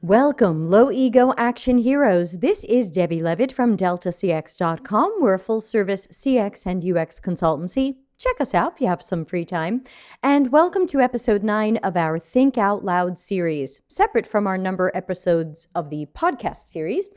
Welcome, low ego action heroes. This is Debbie Levitt from deltacx.com. We're a full service CX and UX consultancy. Check us out if you have some free time. And welcome to episode 9 of our Think Out Loud series, separate from our number episodes of the podcast series.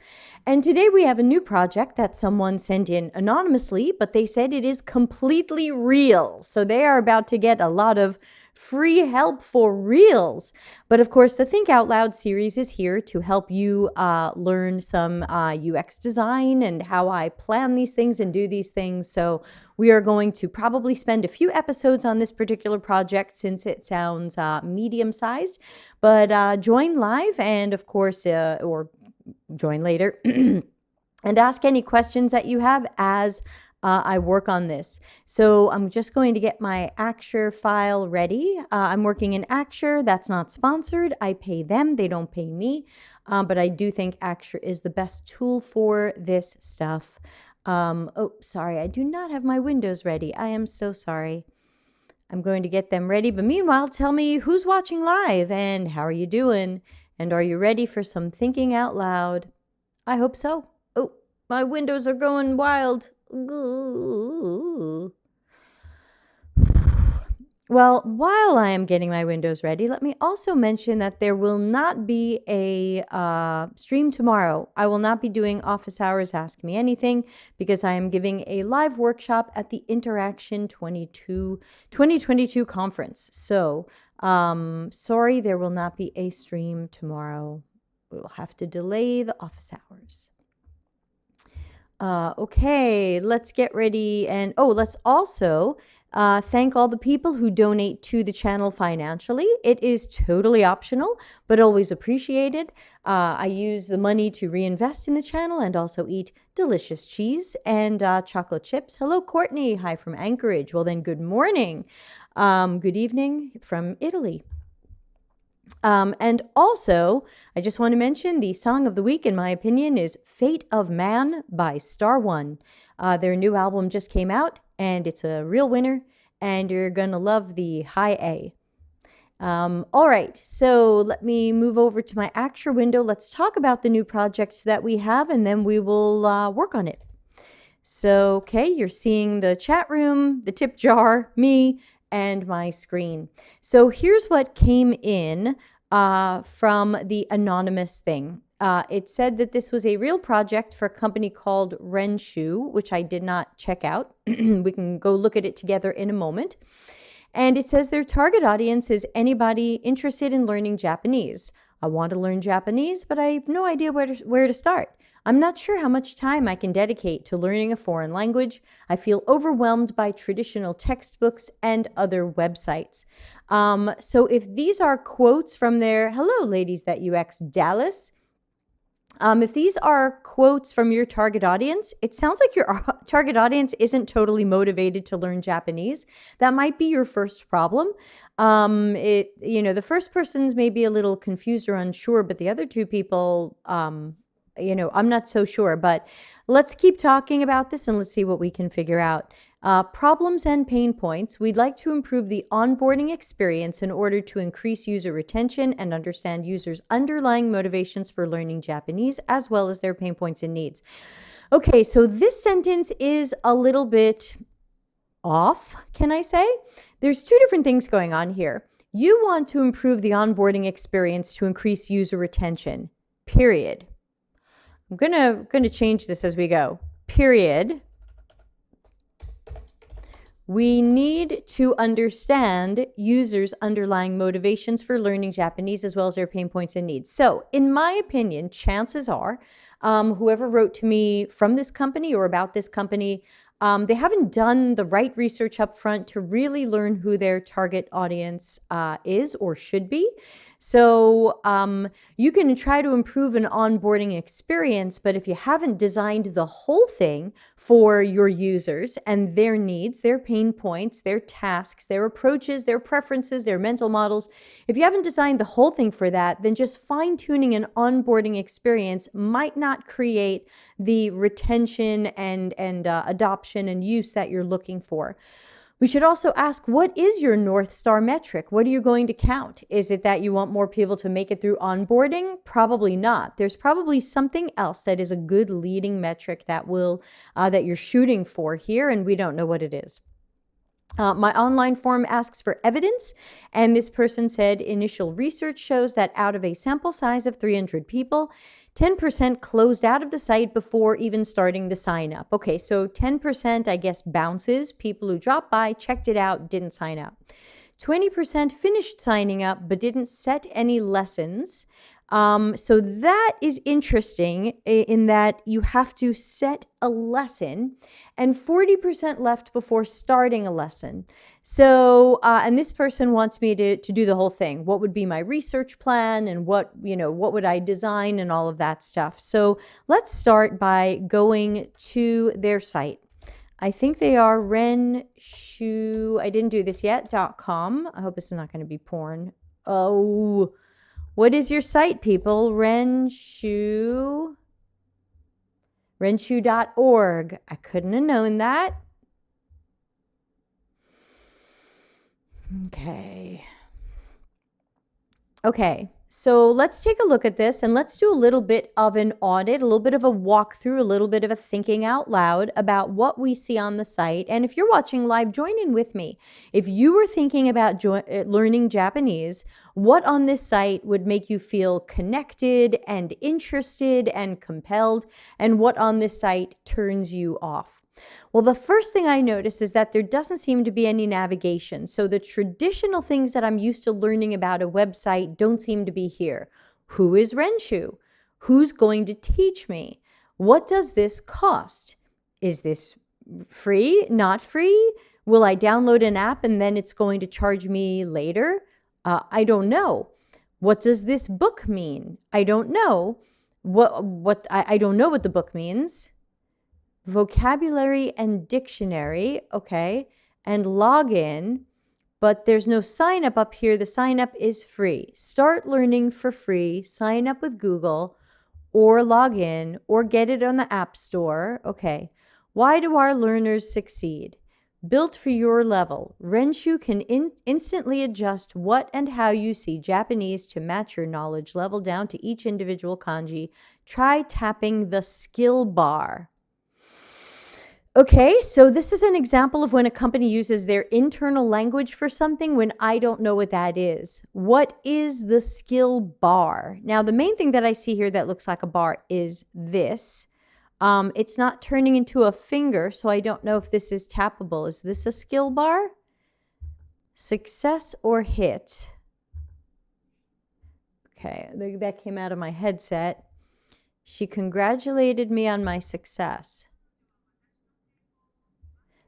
And today we have a new project that someone sent in anonymously, but they said it is completely real. So they are about to get a lot of free help for reals. But of course, the Think Out Loud series is here to help you learn some UX design and how I plan these things and do these things. So we are going to probably spend a few episodes on this particular project since it sounds medium-sized. But join live and, of course, or join later and ask any questions that you have as I work on this. So I'm just going to get my Acture file ready. I'm working in Acture. That's not sponsored. I pay them. They don't pay me. But I do think Acture is the best tool for this stuff. Oh, sorry. I do not have my windows ready. I am so sorry. I'm going to get them ready. But meanwhile, tell me who's watching live and how are you doing? And are you ready for some thinking out loud? I hope so. Oh, my windows are going wild. Well, while I am getting my windows ready, let me also mention that there will not be a stream tomorrow. I will not be doing office hours Ask Me Anything because I am giving a live workshop at the Interaction 2022 conference. So, sorry, there will not be a stream tomorrow. We will have to delay the office hours. Okay, let's get ready. And let's also thank all the people who donate to the channel financially. It is totally optional, but always appreciated. I use the money to reinvest in the channel and also eat delicious cheese and chocolate chips. Hello, Courtney. Hi from Anchorage. Well, then, good morning. Good evening from Italy. And also, I just want to mention the song of the week, in my opinion, is Fate of Man by Star One. Their new album just came out, and it's a real winner, and you're going to love the high A. All right, so let me move over to my Acture window. Let's talk about the new project that we have, and then we will work on it. So, okay, you're seeing the chat room, the tip jar, me, and my screen. So here's what came in from the anonymous thing. It said that this was a real project for a company called Renshuu, which I did not check out. We can go look at it together in a moment. And it says their target audience is anybody interested in learning Japanese. I want to learn Japanese, but I have no idea where to start. I'm not sure how much time I can dedicate to learning a foreign language. I feel overwhelmed by traditional textbooks and other websites. So if these are quotes from their, hello, ladies that UX Dallas. If these are quotes from your target audience, it sounds like your target audience isn't totally motivated to learn Japanese. That might be your first problem. The first person's maybe a little confused or unsure, but the other two people, I'm not so sure, but let's keep talking about this and let's see what we can figure out. Problems and pain points. We'd like to improve the onboarding experience in order to increase user retention and understand users' underlying motivations for learning Japanese, as well as their pain points and needs. Okay, so this sentence is a little bit off, can I say? There's two different things going on here. You want to improve the onboarding experience to increase user retention, period. I'm gonna change this as we go. Period. We need to understand users' underlying motivations for learning Japanese as well as their pain points and needs. So, in my opinion, chances are whoever wrote to me from this company or about this company, they haven't done the right research up front to really learn who their target audience is or should be. So you can try to improve an onboarding experience, but if you haven't designed the whole thing for your users and their needs, their pain points, their tasks, their approaches, their preferences, their mental models, if you haven't designed the whole thing for that, then just fine-tuning an onboarding experience might not create the retention and adoption and use that you're looking for. We should also ask, what is your North Star metric? What are you going to count? Is it that you want more people to make it through onboarding? Probably not. There's probably something else that is a good leading metric that that you're shooting for here, and we don't know what it is. My online form asks for evidence, and this person said initial research shows that out of a sample size of 300 people, 10% closed out of the site before even starting the sign up. Okay, so 10%, I guess, bounces, people who dropped by, checked it out, didn't sign up. 20% finished signing up but didn't set any lessons. So that is interesting in that you have to set a lesson, and 40% left before starting a lesson. So, and this person wants me to do the whole thing. What would be my research plan, and what would I design, and all of that stuff. So let's start by going to their site. I think they are Renshuu, I didn't do this yet, .com. I hope this is not going to be porn. Oh, what is your site, people? Renshuu. Renshuu.org. I couldn't have known that. Okay, so let's take a look at this, and let's do a little bit of an audit, a little bit of a walkthrough, a little bit of a thinking out loud about what we see on the site. And if you're watching live, join in with me. If you were thinking about learning Japanese, what on this site would make you feel connected and interested and compelled, and what on this site turns you off? Well, the first thing I noticed is that there doesn't seem to be any navigation. So the traditional things that I'm used to learning about a website don't seem to be here. Who is Renshuu? Who's going to teach me? What does this cost? Is this free? Not free? Will I download an app and then it's going to charge me later? I don't know. What does this book mean? I don't know. I don't know what the book means. Vocabulary and dictionary, okay, and login, but there's no sign up here. The sign up is free. Start learning for free, sign up with Google, or log in, or get it on the App Store. Okay, why do our learners succeed? Built for your level, Renshuu can instantly adjust what and how you see Japanese to match your knowledge level down to each individual kanji. Try tapping the skill bar. Okay, so this is an example of when a company uses their internal language for something when I don't know what that is. What is the skill bar? Now, the main thing that I see here that looks like a bar is this. It's not turning into a finger, so I don't know if this is tappable. Is this a skill bar? Success or hit? Okay, that came out of my headset. She congratulated me on my success.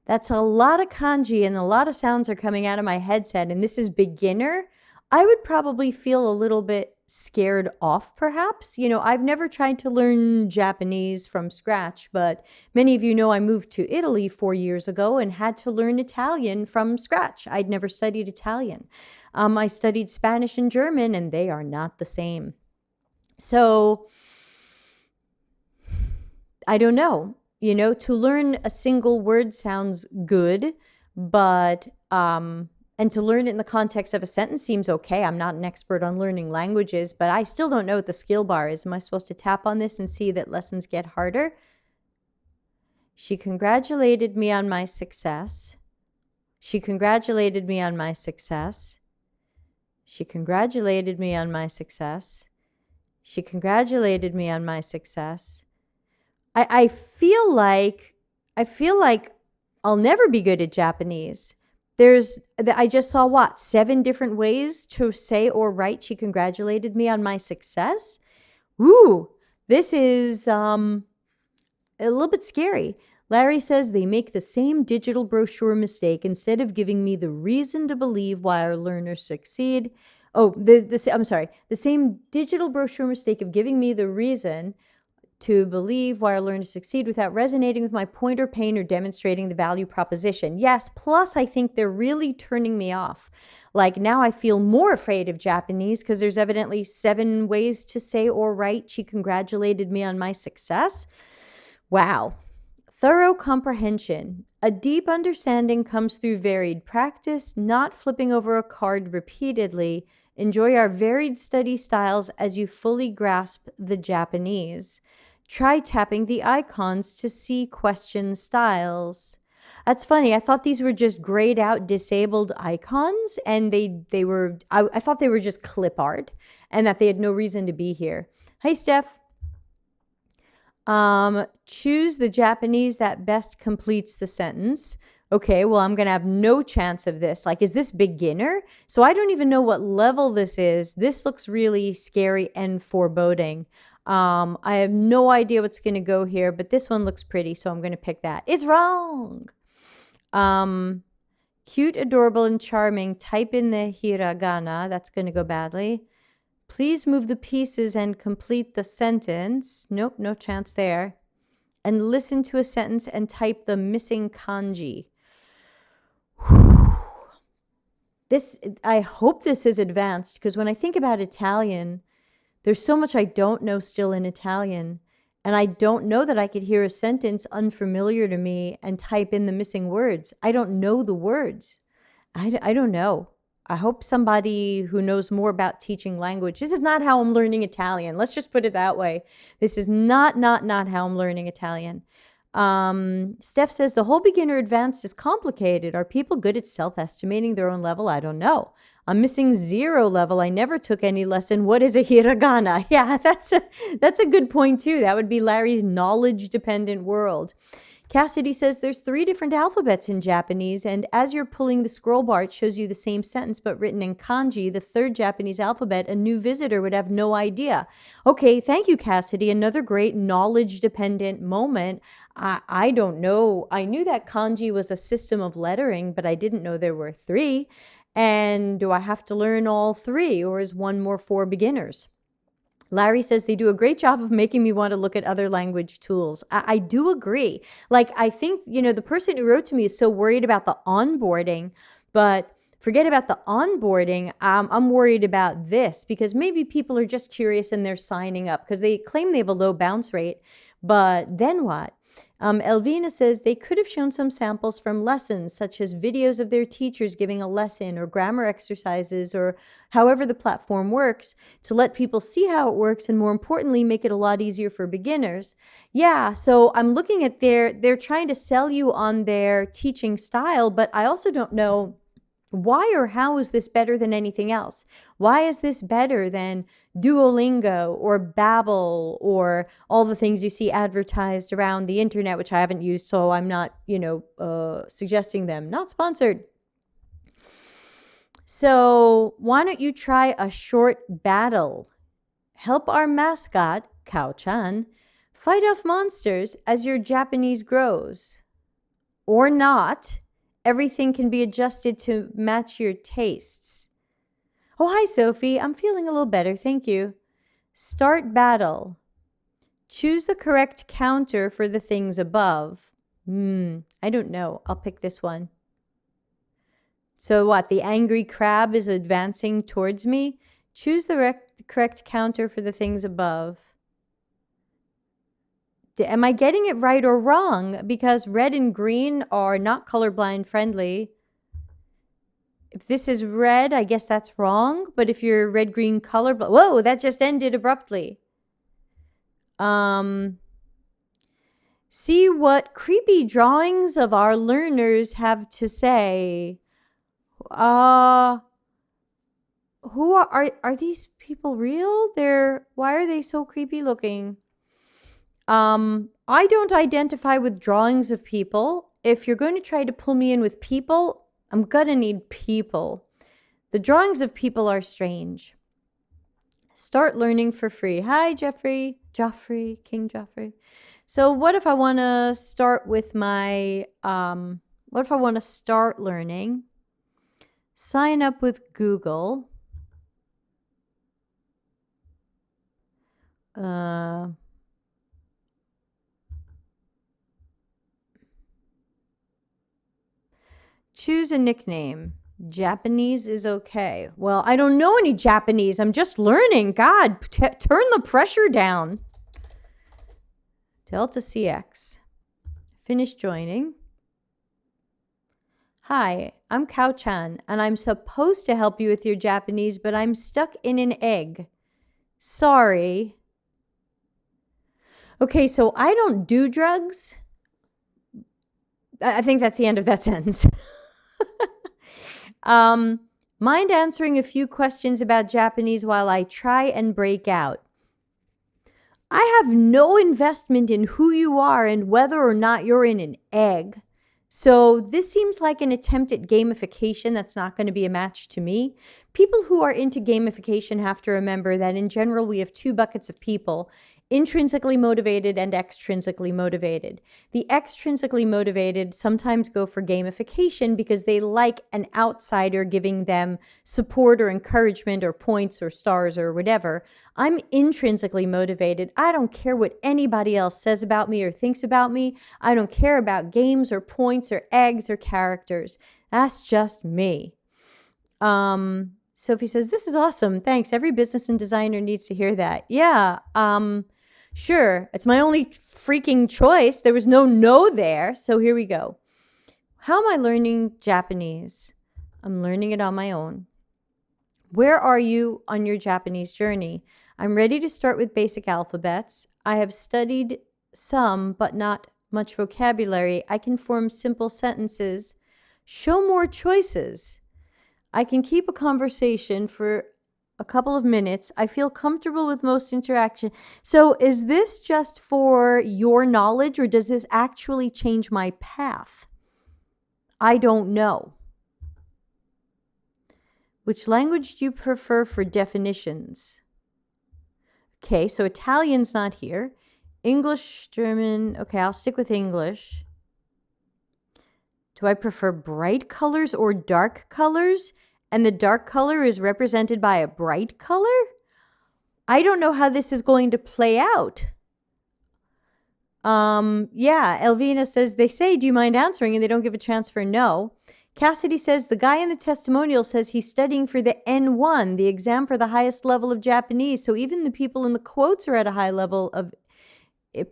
That's a lot of kanji, and a lot of sounds are coming out of my headset, and this is beginner. I would probably feel a little bit scared off, perhaps. You know, I've never tried to learn Japanese from scratch, but many of you know I moved to Italy 4 years ago and had to learn Italian from scratch. I'd never studied Italian. I studied Spanish and German, and they are not the same. So, I don't know. You know, to learn a single word sounds good, but, and to learn it in the context of a sentence seems okay. I'm not an expert on learning languages, but I still don't know what the skill bar is. Am I supposed to tap on this and see that lessons get harder? She congratulated me on my success. She congratulated me on my success. She congratulated me on my success. She congratulated me on my success. I feel like I'll never be good at Japanese. I just saw what, 7 different ways to say or write she congratulated me on my success. Ooh, this is a little bit scary. Larry says they make the same digital brochure mistake. Instead of giving me the reason to believe why our learners succeed. Oh, I'm sorry. The same digital brochure mistake of giving me the reason to believe why our learners succeed without resonating with my point or pain or demonstrating the value proposition. Yes, plus I think they're really turning me off. Like now I feel more afraid of Japanese because there's evidently 7 ways to say or write she congratulated me on my success. Wow. Thorough comprehension. A deep understanding comes through varied practice, not flipping over a card repeatedly. Enjoy our varied study styles as you fully grasp the Japanese. Try tapping the icons to see question styles. That's funny. I thought these were just grayed out disabled icons, and they were I thought they were just clip art and that they had no reason to be here. Hi, Steph. Choose the Japanese that best completes the sentence. Okay, well, I'm going to have no chance of this. Like, is this beginner? So I don't even know what level this is. This looks really scary and foreboding. I have no idea what's going to go here, but this one looks pretty, so I'm going to pick that. It's wrong. Cute, adorable, and charming. Type in the hiragana. That's going to go badly. Please move the pieces and complete the sentence. Nope, no chance there. And listen to a sentence and type the missing kanji. I hope this is advanced, because when I think about Italian, there's so much I don't know still in Italian. And I don't know that I could hear a sentence unfamiliar to me and type in the missing words. I don't know the words. I don't know. I hope somebody who knows more about teaching language. This is not how I'm learning Italian. Let's just put it that way. This is not how I'm learning Italian. Steph says, the whole beginner advanced is complicated. Are people good at self-estimating their own level? I don't know. I'm missing 0 level. I never took any lesson. What is a hiragana? Yeah, that's a good point too. That would be Larry's knowledge-dependent world. Cassidy says there's 3 different alphabets in Japanese, and as you're pulling the scroll bar, it shows you the same sentence but written in kanji, the 3rd Japanese alphabet. A new visitor would have no idea. Okay, thank you, Cassidy. Another great knowledge-dependent moment. I don't know. I knew that kanji was a system of lettering, but I didn't know there were 3. And do I have to learn all 3, or is one more for beginners? Larry says they do a great job of making me want to look at other language tools. I do agree. Like, I think, the person who wrote to me is so worried about the onboarding, but forget about the onboarding. I'm worried about this, because maybe people are just curious and they're signing up because they claim they have a low bounce rate. But then what? Elvina says they could have shown some samples from lessons, such as videos of their teachers giving a lesson or grammar exercises or however the platform works, to let people see how it works and, more importantly, make it a lot easier for beginners. Yeah, so I'm looking at they're trying to sell you on their teaching style, but I also don't know why or how is this better than anything else? Why is this better than Duolingo or Babbel or all the things you see advertised around the internet, which I haven't used, so I'm not, suggesting them. Not sponsored. So why don't you try a short battle? Help our mascot, Kao-chan, fight off monsters as your Japanese grows. Or not. Everything can be adjusted to match your tastes. Oh, hi, Sophie. I'm feeling a little better. Thank you. Start battle. Choose the correct counter for the things above. I don't know. I'll pick this one. So what? The angry crab is advancing towards me? Choose the correct counter for the things above. Am I getting it right or wrong? Because red and green are not colorblind friendly. If this is red, I guess that's wrong. But if you're red-green colorblind... Whoa, that just ended abruptly. See what creepy drawings of our learners have to say. Who are these people real? Why are they so creepy looking? I don't identify with drawings of people. If you're going to try to pull me in with people, I'm gonna need people. The drawings of people are strange. Start learning for free. Hi, King Joffrey. So what if I want to start with my, what if I want to start learning? Sign up with Google. Choose a nickname. Japanese is okay. Well, I don't know any Japanese. I'm just learning. God, turn the pressure down. Delta CX. Finish joining. Hi, I'm Kao-chan, and I'm supposed to help you with your Japanese, but I'm stuck in an egg. Sorry. Okay, so I don't do drugs. I think that's the end of that sentence. Mind answering a few questions about Japanese while I try and break out? I have no investment in who you are and whether or not you're in an egg. So this seems like an attempt at gamification that's not going to be a match to me. People who are into gamification have to remember that in general we have two buckets of people: intrinsically motivated and extrinsically motivated. The extrinsically motivated sometimes go for gamification because they like an outsider giving them support or encouragement or points or stars or whatever. I'm intrinsically motivated. I don't care what anybody else says about me or thinks about me. I don't care about games or points or eggs or characters. That's just me. Sophie says, this is awesome. Thanks. Every business and designer needs to hear that. Yeah. Sure. It's my only freaking choice. There was no there. So here we go. How am I learning Japanese? I'm learning it on my own. Where are you on your Japanese journey? I'm ready to start with basic alphabets. I have studied some, but not much vocabulary. I can form simple sentences. Show more choices. I can keep a conversation for a couple of minutes. I feel comfortable with most interaction. So is this just for your knowledge, or does this actually change my path? I don't know. Which language do you prefer for definitions? Okay, so Italian's not here. English, German. Okay, I'll stick with English. Do I prefer bright colors or dark colors? And the dark color is represented by a bright color? I don't know how this is going to play out. Yeah, Elvina says, they say, do you mind answering? And they don't give a chance for no. Cassidy says, the guy in the testimonial says he's studying for the N1, the exam for the highest level of Japanese. So even the people in the quotes are at a high level of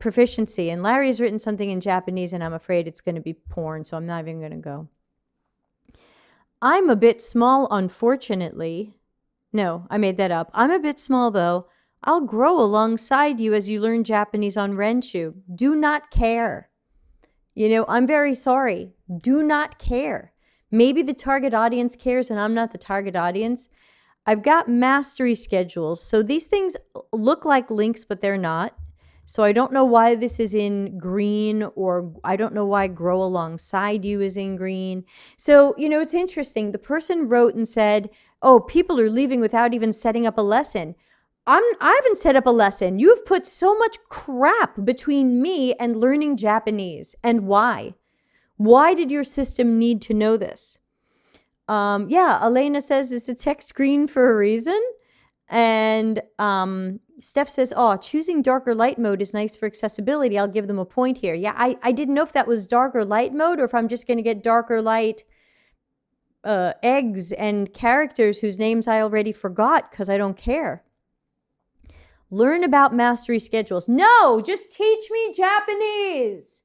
proficiency. And Larry's written something in Japanese, and I'm afraid it's going to be porn, so I'm not even going to go. I'm a bit small, unfortunately. No, I made that up. I'm a bit small, though. I'll grow alongside you as you learn Japanese on Renshuu. Do not care. You know, I'm very sorry. Do not care. Maybe the target audience cares and I'm not the target audience. I've got mastery schedules. So these things look like links, but they're not. So I don't know why this is in green, or I don't know why grow alongside you is in green. So, you know, it's interesting. The person wrote and said, oh, people are leaving without even setting up a lesson. I haven't set up a lesson. You have put so much crap between me and learning Japanese. And why? Why did your system need to know this? Yeah, Elena says, is the text green for a reason? And Steph says, oh, choosing dark or light mode is nice for accessibility. I'll give them a point here. Yeah, I didn't know if that was dark or light mode, or if I'm just going to get dark or light eggs and characters whose names I already forgot because I don't care. Learn about mastery schedules. No, just teach me Japanese.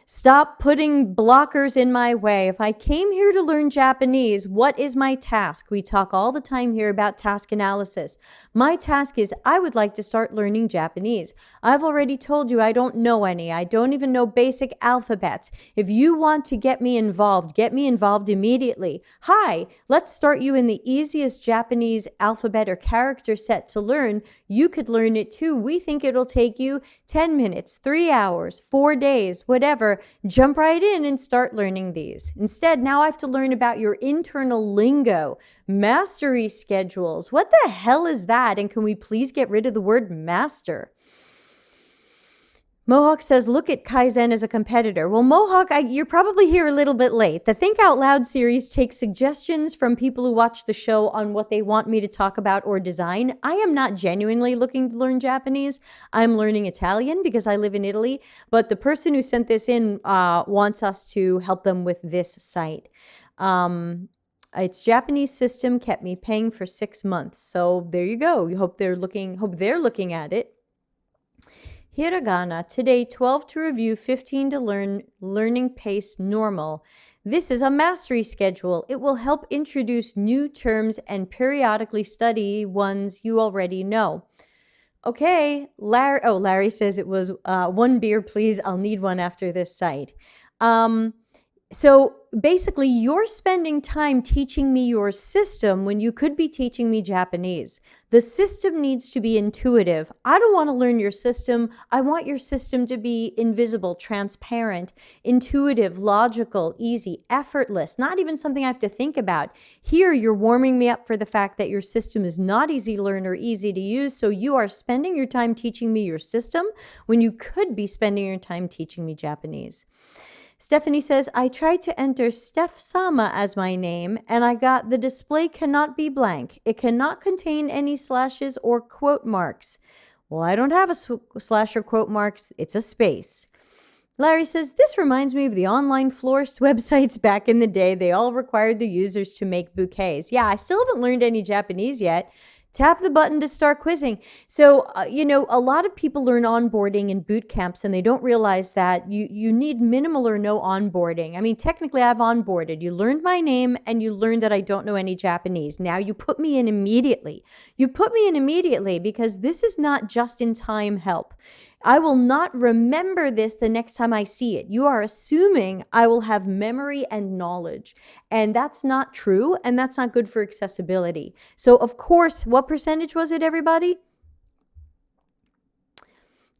Stop putting blockers in my way. If I came here to learn Japanese, what is my task? We talk all the time here about task analysis. My task is I would like to start learning Japanese. I've already told you I don't know any. I don't even know basic alphabets. If you want to get me involved immediately. Hi, let's start you in the easiest Japanese alphabet or character set to learn. You could learn it too. We think it'll take you 10 minutes, 3 hours, 4 days, whatever. Jump right in and start learning these. Instead, now I have to learn about your internal lingo, mastery schedules. What the hell is that? And can we please get rid of the word master? Mohawk says, look at Kaizen as a competitor. Well, Mohawk, you're probably here a little bit late. The Think Out Loud series takes suggestions from people who watch the show on what they want me to talk about or design. I am not genuinely looking to learn Japanese. I'm learning Italian because I live in Italy. But the person who sent this in wants us to help them with this site. Its Japanese system kept me paying for 6 months. So there you go. You hope they're looking at it. Hiragana, today 12 to review, 15 to learn, learning pace normal. This is a mastery schedule. It will help introduce new terms and periodically study ones you already know. Okay, Larry says it was 1 beer, please. I'll need one after this site. So basically, you're spending time teaching me your system when you could be teaching me Japanese. The system needs to be intuitive. I don't want to learn your system. I want your system to be invisible, transparent, intuitive, logical, easy, effortless, not even something I have to think about. Here, you're warming me up for the fact that your system is not easy to learn or easy to use, so you are spending your time teaching me your system when you could be spending your time teaching me Japanese. Stephanie says, I tried to enter Steph Sama as my name, and I got the display cannot be blank. It cannot contain any slashes or quote marks. Well, I don't have a slash or quote marks. It's a space. Larry says, this reminds me of the online florist websites back in the day. They all required the users to make bouquets. Yeah, I still haven't learned any Japanese yet. Tap the button to start quizzing. So, a lot of people learn onboarding in boot camps and they don't realize that you need minimal or no onboarding. I mean, technically I've onboarded. You learned my name and you learned that I don't know any Japanese. Now you put me in immediately. You put me in immediately because this is not just-in-time help. I will not remember this the next time I see it. You are assuming I will have memory and knowledge. And that's not true, and that's not good for accessibility. So, of course, what percentage was it, everybody?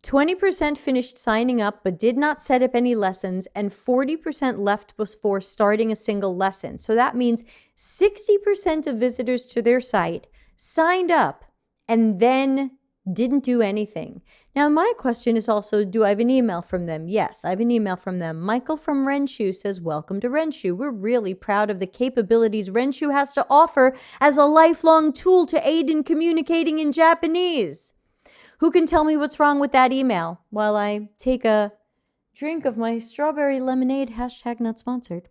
20% finished signing up but did not set up any lessons, and 40% left before starting a single lesson. So that means 60% of visitors to their site signed up and then didn't do anything. Now, my question is also, do I have an email from them? Yes, I have an email from them. Michael from Renshuu says, welcome to Renshuu. We're really proud of the capabilities Renshuu has to offer as a lifelong tool to aid in communicating in Japanese. Who can tell me what's wrong with that email while I take a drink of my strawberry lemonade, hashtag not sponsored?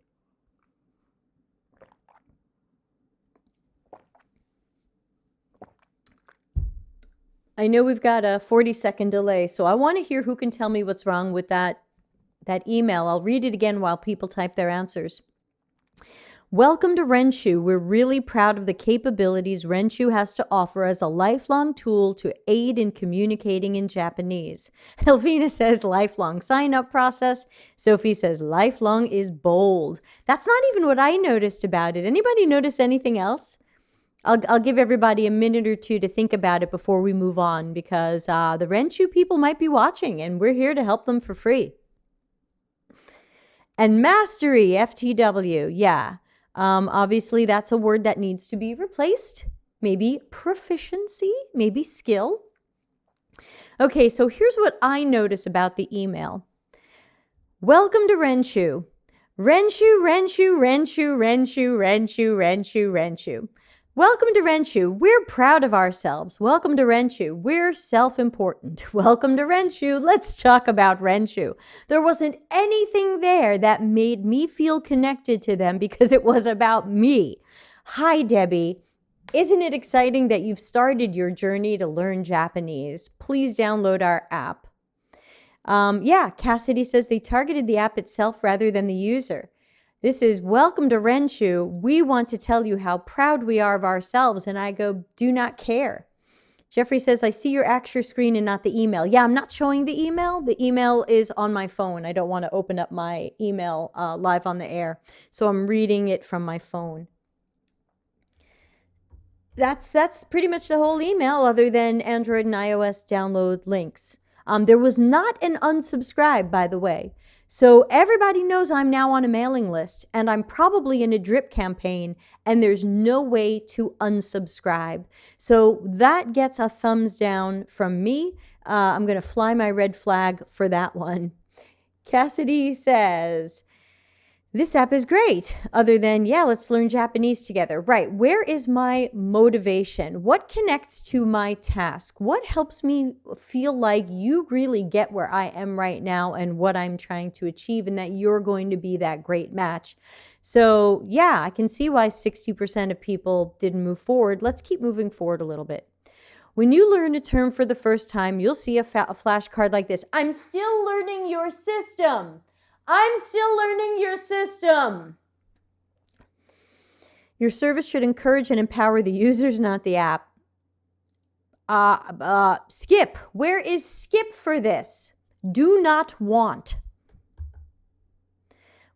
I know we've got a 40-second delay, so I want to hear who can tell me what's wrong with that email. I'll read it again while people type their answers. Welcome to Renshuu. We're really proud of the capabilities Renshuu has to offer as a lifelong tool to aid in communicating in Japanese. Elvina says lifelong sign-up process. Sophie says lifelong is bold. That's not even what I noticed about it. Anybody notice anything else? I'll give everybody a minute or two to think about it before we move on, because the Renshuu people might be watching and we're here to help them for free. And mastery, FTW, yeah. Obviously, that's a word that needs to be replaced. Maybe proficiency, maybe skill. Okay, so here's what I notice about the email. Welcome to Renshuu. Renshuu, Renshuu, Renshuu, Renshuu, Renshuu, Renshuu, Renshuu. Welcome to Renshuu. We're proud of ourselves. Welcome to Renshuu. We're self-important. Welcome to Renshuu. Let's talk about Renshuu. There wasn't anything there that made me feel connected to them because it was about me. Hi, Debbie. Isn't it exciting that you've started your journey to learn Japanese? Please download our app. Yeah, Cassidy says they targeted the app itself rather than the user. This is welcome to Renshuu. We want to tell you how proud we are of ourselves. And I go, do not care. Jeffrey says, I see your actual screen and not the email. Yeah, I'm not showing the email. The email is on my phone. I don't want to open up my email live on the air. So I'm reading it from my phone. That's pretty much the whole email, other than Android and iOS download links. There was not an unsubscribe, by the way. So everybody knows I'm now on a mailing list, and I'm probably in a drip campaign, and there's no way to unsubscribe. So that gets a thumbs down from me. I'm going to fly my red flag for that one. Cassidy says, this app is great, other than, yeah, let's learn Japanese together. Right, where is my motivation? What connects to my task? What helps me feel like you really get where I am right now and what I'm trying to achieve, and that you're going to be that great match? So yeah, I can see why 60% of people didn't move forward. Let's keep moving forward a little bit. When you learn a term for the first time, you'll see a flashcard like this. I'm still learning your system. I'm still learning your system. Your service should encourage and empower the users, not the app. Skip. Where is skip for this? Do not want.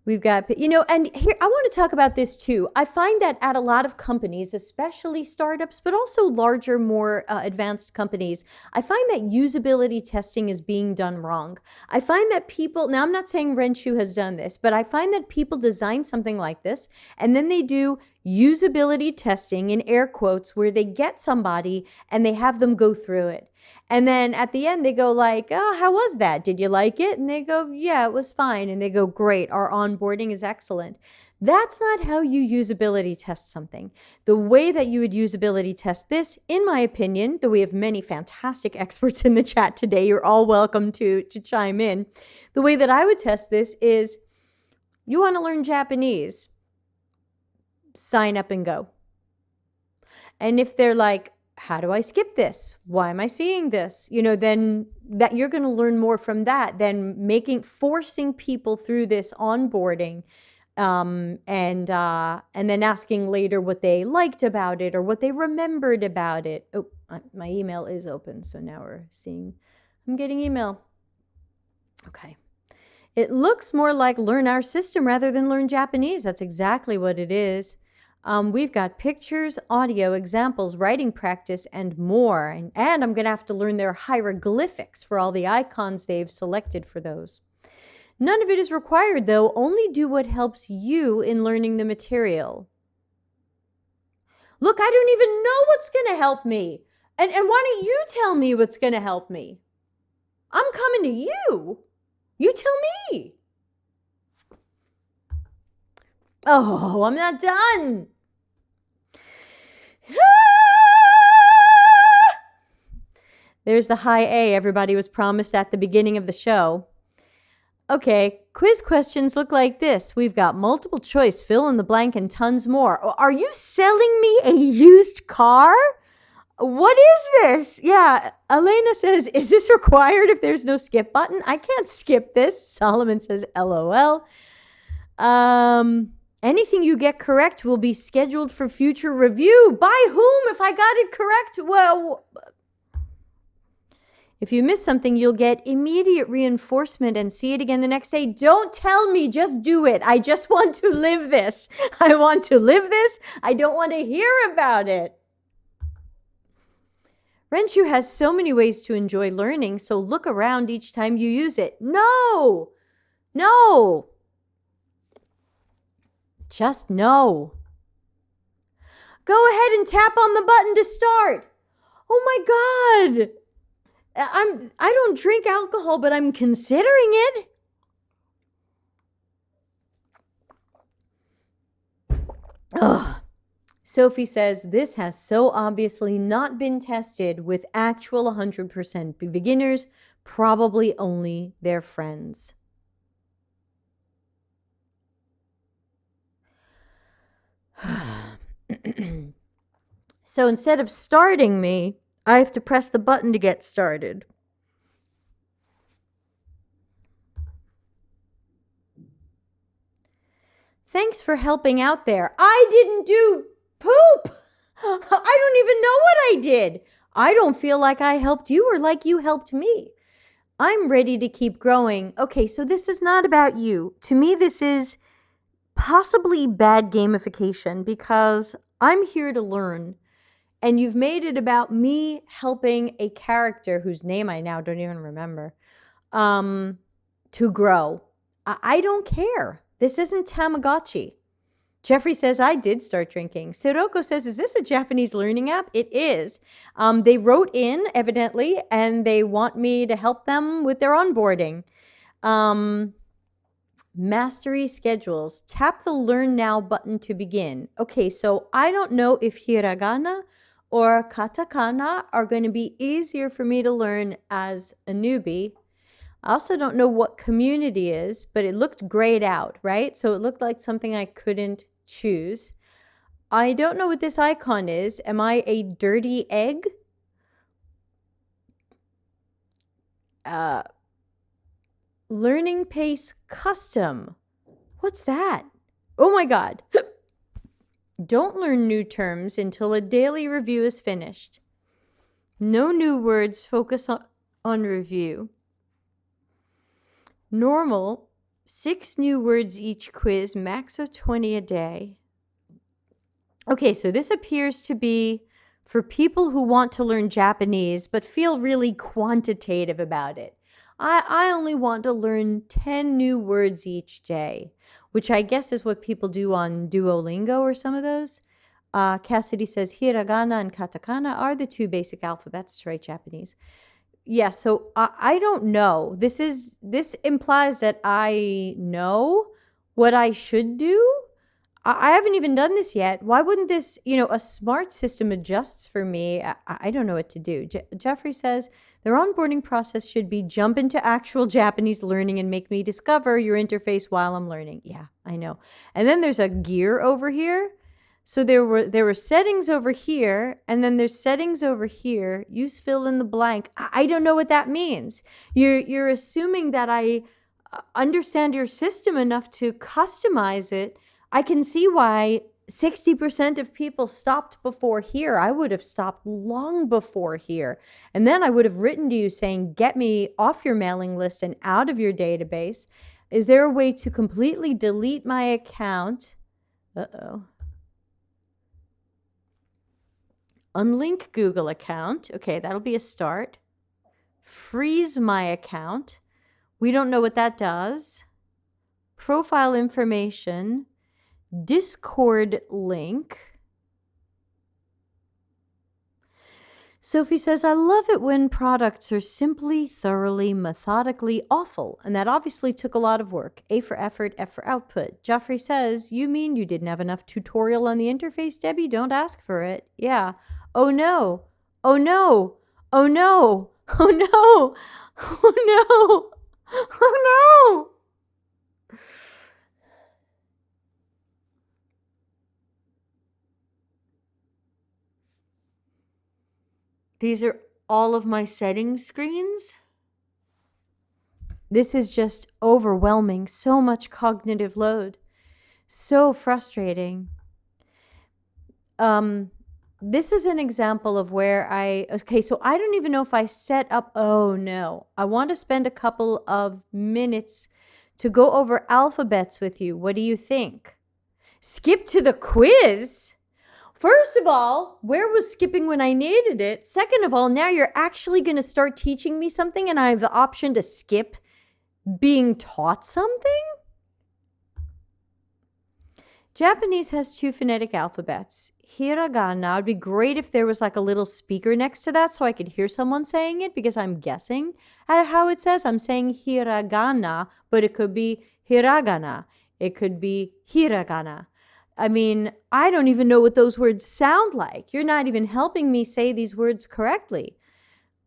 We've got, and here, I want to talk about this too. I find that at a lot of companies, especially startups, but also larger, more advanced companies, I find that usability testing is being done wrong. I find that people, now I'm not saying Renshuu has done this, but I find that people design something like this, and then they do usability testing in air quotes where they get somebody and they have them go through it. And then at the end, they go like, oh, how was that? Did you like it? And they go, yeah, it was fine. And they go, great, our onboarding is excellent. That's not how you usability test something. The way that you would usability test this, in my opinion, though we have many fantastic experts in the chat today, you're all welcome to chime in. The way that I would test this is, you want to learn Japanese, sign up and go. And if they're like, how do I skip this? Why am I seeing this? Then that you're going to learn more from that than forcing people through this onboarding, and then asking later what they liked about it or what they remembered about it. Oh, my email is open, so now I'm getting email. Okay. It looks more like learn our system rather than learn Japanese. That's exactly what it is. We've got pictures, audio, examples, writing practice, and more. And I'm going to have to learn their hieroglyphics for all the icons they've selected for those. None of it is required, though. Only do what helps you in learning the material. Look, I don't even know what's going to help me. And why don't you tell me what's going to help me? I'm coming to you. You tell me. Oh, I'm not done. There's the high A everybody was promised at the beginning of the show. Okay, quiz questions look like this. We've got multiple choice, fill in the blank, and tons more. Are you selling me a used car? What is this? Yeah, Elena says, is this required if there's no skip button? I can't skip this. Solomon says, LOL. Anything you get correct will be scheduled for future review. By whom? If I got it correct, well, if you miss something, you'll get immediate reinforcement and see it again the next day. Don't tell me, just do it. I just want to live this. I want to live this. I don't want to hear about it. Renshuu has so many ways to enjoy learning, so look around each time you use it. No! No! Just no. Go ahead and tap on the button to start. Oh my God. I don't drink alcohol, but I'm considering it. Ugh. Sophie says, this has so obviously not been tested with actual 100% beginners, probably only their friends. So instead of starting me, I have to press the button to get started. Thanks for helping out there. I didn't do poop. I don't even know what I did. I don't feel like I helped you or like you helped me. I'm ready to keep growing. Okay, so this is not about you. To me, this is possibly bad gamification because I'm here to learn. And you've made it about me helping a character whose name I now don't even remember to grow. I don't care. This isn't Tamagotchi. Jeffrey says, I did start drinking. Siroko says, is this a Japanese learning app? It is. They wrote in, evidently, and they want me to help them with their onboarding. Mastery schedules. Tap the Learn Now button to begin. Okay, so I don't know if hiragana or katakana are going to be easier for me to learn as a newbie. I also don't know what community is, but it looked grayed out, right? So it looked like something I couldn't choose. I don't know what this icon is. Am I a dirty egg? Learning pace custom. What's that? Oh my God. Don't learn new terms until a daily review is finished. No new words, focus on review. Normal, 6 new words each quiz, max of 20 a day. Okay, so this appears to be for people who want to learn Japanese but feel really quantitative about it. I only want to learn 10 new words each day, which I guess is what people do on Duolingo or some of those. Cassidy says hiragana and katakana are the 2 basic alphabets to write Japanese. Yeah, so I don't know. This implies that I know what I should do. I haven't even done this yet. Why wouldn't this, a smart system adjusts for me? I don't know what to do. Jeffrey says, their onboarding process should be jump into actual Japanese learning and make me discover your interface while I'm learning. Yeah, I know. And then there's a gear over here. So there were settings over here, and then there's settings over here. Use fill in the blank. I don't know what that means. You're assuming that I understand your system enough to customize it. I can see why 60% of people stopped before here. I would have stopped long before here. And then I would have written to you saying, get me off your mailing list and out of your database. Is there a way to completely delete my account? Uh-oh. Unlink Google account. Okay, that'll be a start. Freeze my account. We don't know what that does. Profile information. Discord link. Sophie says, I love it when products are simply, thoroughly, methodically awful. And that obviously took a lot of work. A for effort, F for output. Jeffrey says, you mean you didn't have enough tutorial on the interface, Debbie? Don't ask for it. Yeah. Oh no. Oh no. Oh no. Oh no. Oh no. Oh no. These are all of my settings screens. This is just overwhelming. So much cognitive load. So frustrating. This is an example of where so I don't even know if I set up, oh no. I want to spend a couple of minutes to go over alphabets with you. What do you think? Skip to the quiz? First of all, where was skipping when I needed it? Second of all, now you're actually going to start teaching me something and I have the option to skip being taught something? Japanese has 2 phonetic alphabets. Hiragana, it'd be great if there was like a little speaker next to that so I could hear someone saying it because I'm guessing at how it says. I'm saying hiragana, but it could be hiragana. It could be hiragana. I mean, I don't even know what those words sound like. You're not even helping me say these words correctly.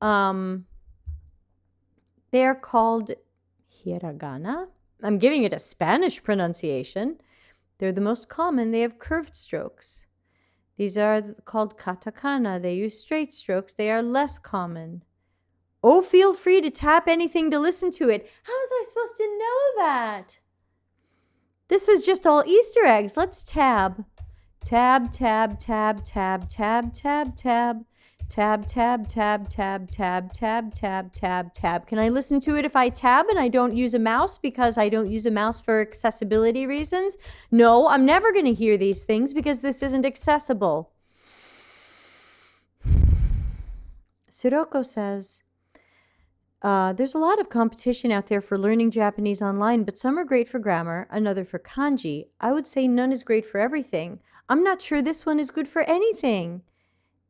They are called hiragana. I'm giving it a Spanish pronunciation. They're the most common. They have curved strokes. These are called katakana. They use straight strokes. They are less common. Oh, feel free to tap anything to listen to it. How was I supposed to know that? This is just all Easter eggs. Let's tab. Tab, tab, tab, tab, tab, tab, tab. Tab, tab, tab, tab, tab, tab, tab, tab, tab. Can I listen to it if I tab and I don't use a mouse because I don't use a mouse for accessibility reasons? No, I'm never going to hear these things because this isn't accessible. Siroko says, there's a lot of competition out there for learning Japanese online, but some are great for grammar, another for kanji. I would say none is great for everything. I'm not sure this one is good for anything.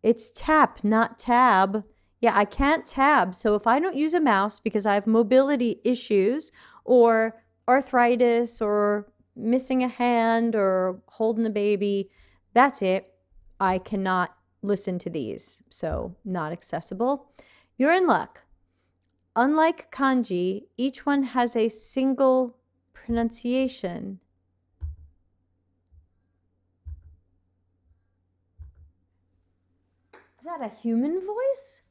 It's tap, not tab. Yeah, I can't tab. So if I don't use a mouse because I have mobility issues or arthritis or missing a hand or holding a baby, that's it. I cannot listen to these. So not accessible. You're in luck. Unlike kanji, each one has a single pronunciation. Is that a human voice?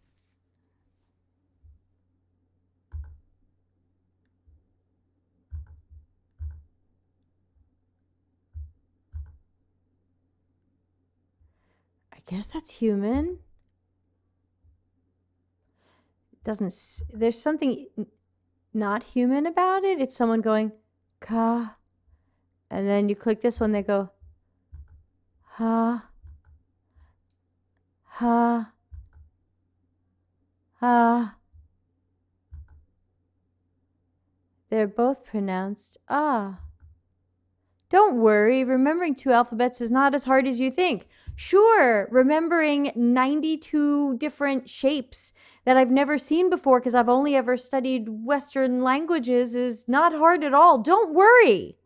guess that's human. There's something not human about it. It's someone going, ka. And then you click this one, they go, ha, ha, ha. They're both pronounced ah. Don't worry, remembering 2 alphabets is not as hard as you think. Sure, remembering 92 different shapes that I've never seen before because I've only ever studied Western languages is not hard at all. Don't worry.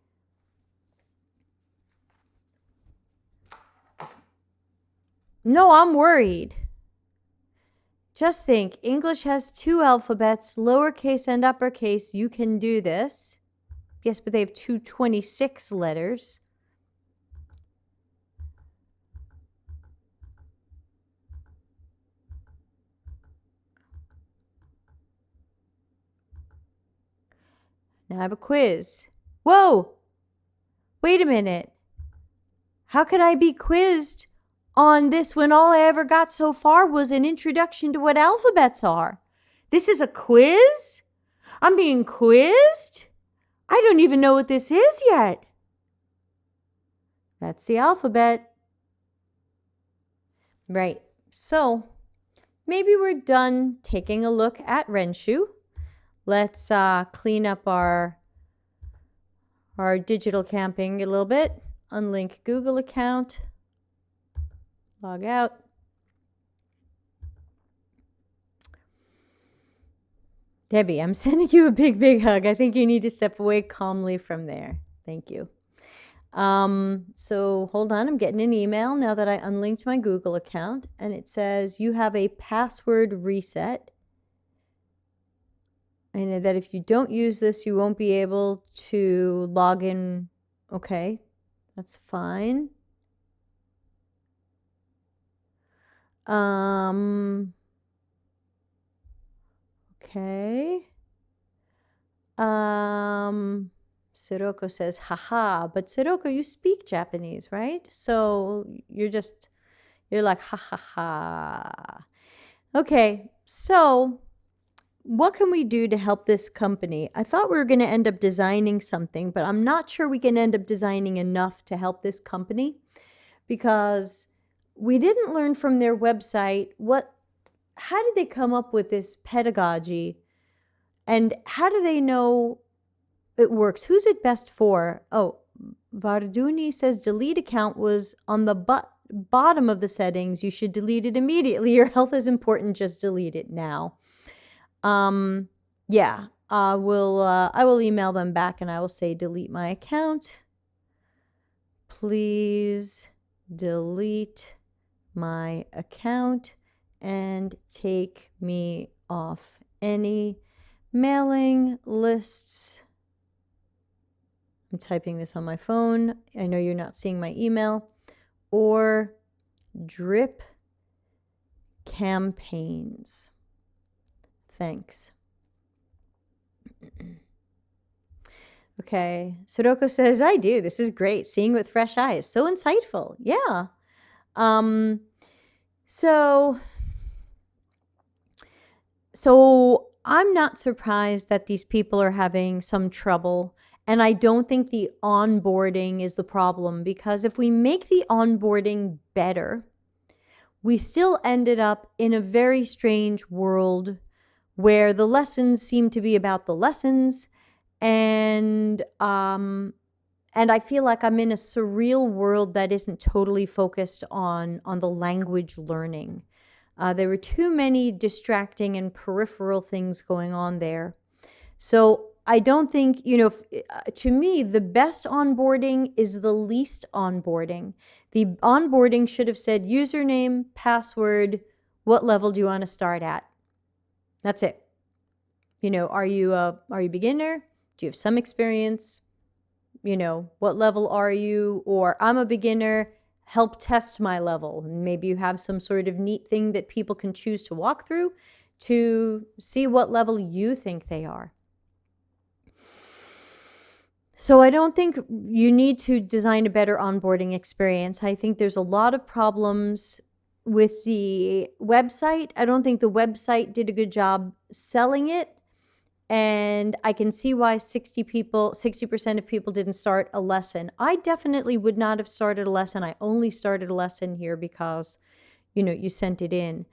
No, I'm worried. Just think, English has 2 alphabets, lowercase and uppercase. You can do this. Yes, but they have 226 letters. Now I have a quiz. Whoa! Wait a minute. How could I be quizzed on this when all I ever got so far was an introduction to what alphabets are? This is a quiz? I'm being quizzed? I don't even know what this is yet. That's the alphabet. Right. So maybe we're done taking a look at Renshuu. Let's clean up our digital camping a little bit. Unlink Google account. Log out. Debbie, I'm sending you a big, big hug. I think you need to step away calmly from there. Thank you. So hold on, I'm getting an email now that I unlinked my Google account, and it says you have a password reset. And that if you don't use this, you won't be able to log in. Okay, that's fine. Okay. Siroko says, haha, but Siroko, you speak Japanese, right? So you're like, ha ha ha. Okay, so what can we do to help this company? I thought we were going to end up designing something, but I'm not sure we can end up designing enough to help this company because we didn't learn from their website how did they come up with this pedagogy and how do they know it works? Who's it best for? Oh, Varduni says delete account was on the bottom of the settings. You should delete it immediately. Your health is important. Just delete it now. Yeah, I will email them back and I will say delete my account. Please delete my account and take me off any mailing lists. I'm typing this on my phone. I know you're not seeing my email. Or drip campaigns. Thanks. Okay, Siroko says, I do. This is great. Seeing with fresh eyes. So insightful. Yeah. So I'm not surprised that these people are having some trouble. And I don't think the onboarding is the problem because if we make the onboarding better, we still ended up in a very strange world where the lessons seem to be about the lessons and I feel like I'm in a surreal world that isn't totally focused on the language learning. There were too many distracting and peripheral things going on there. So I don't think, to me, the best onboarding is the least onboarding. The onboarding should have said username, password, what level do you want to start at? That's it. Are you a beginner? Do you have some experience? What level are you? Or I'm a beginner, help test my level. And maybe you have some sort of neat thing that people can choose to walk through to see what level you think they are. So I don't think you need to design a better onboarding experience. I think there's a lot of problems with the website. I don't think the website did a good job selling it. And I can see why 60% of people didn't start a lesson. I definitely would not have started a lesson. I only started a lesson here because, you sent it in.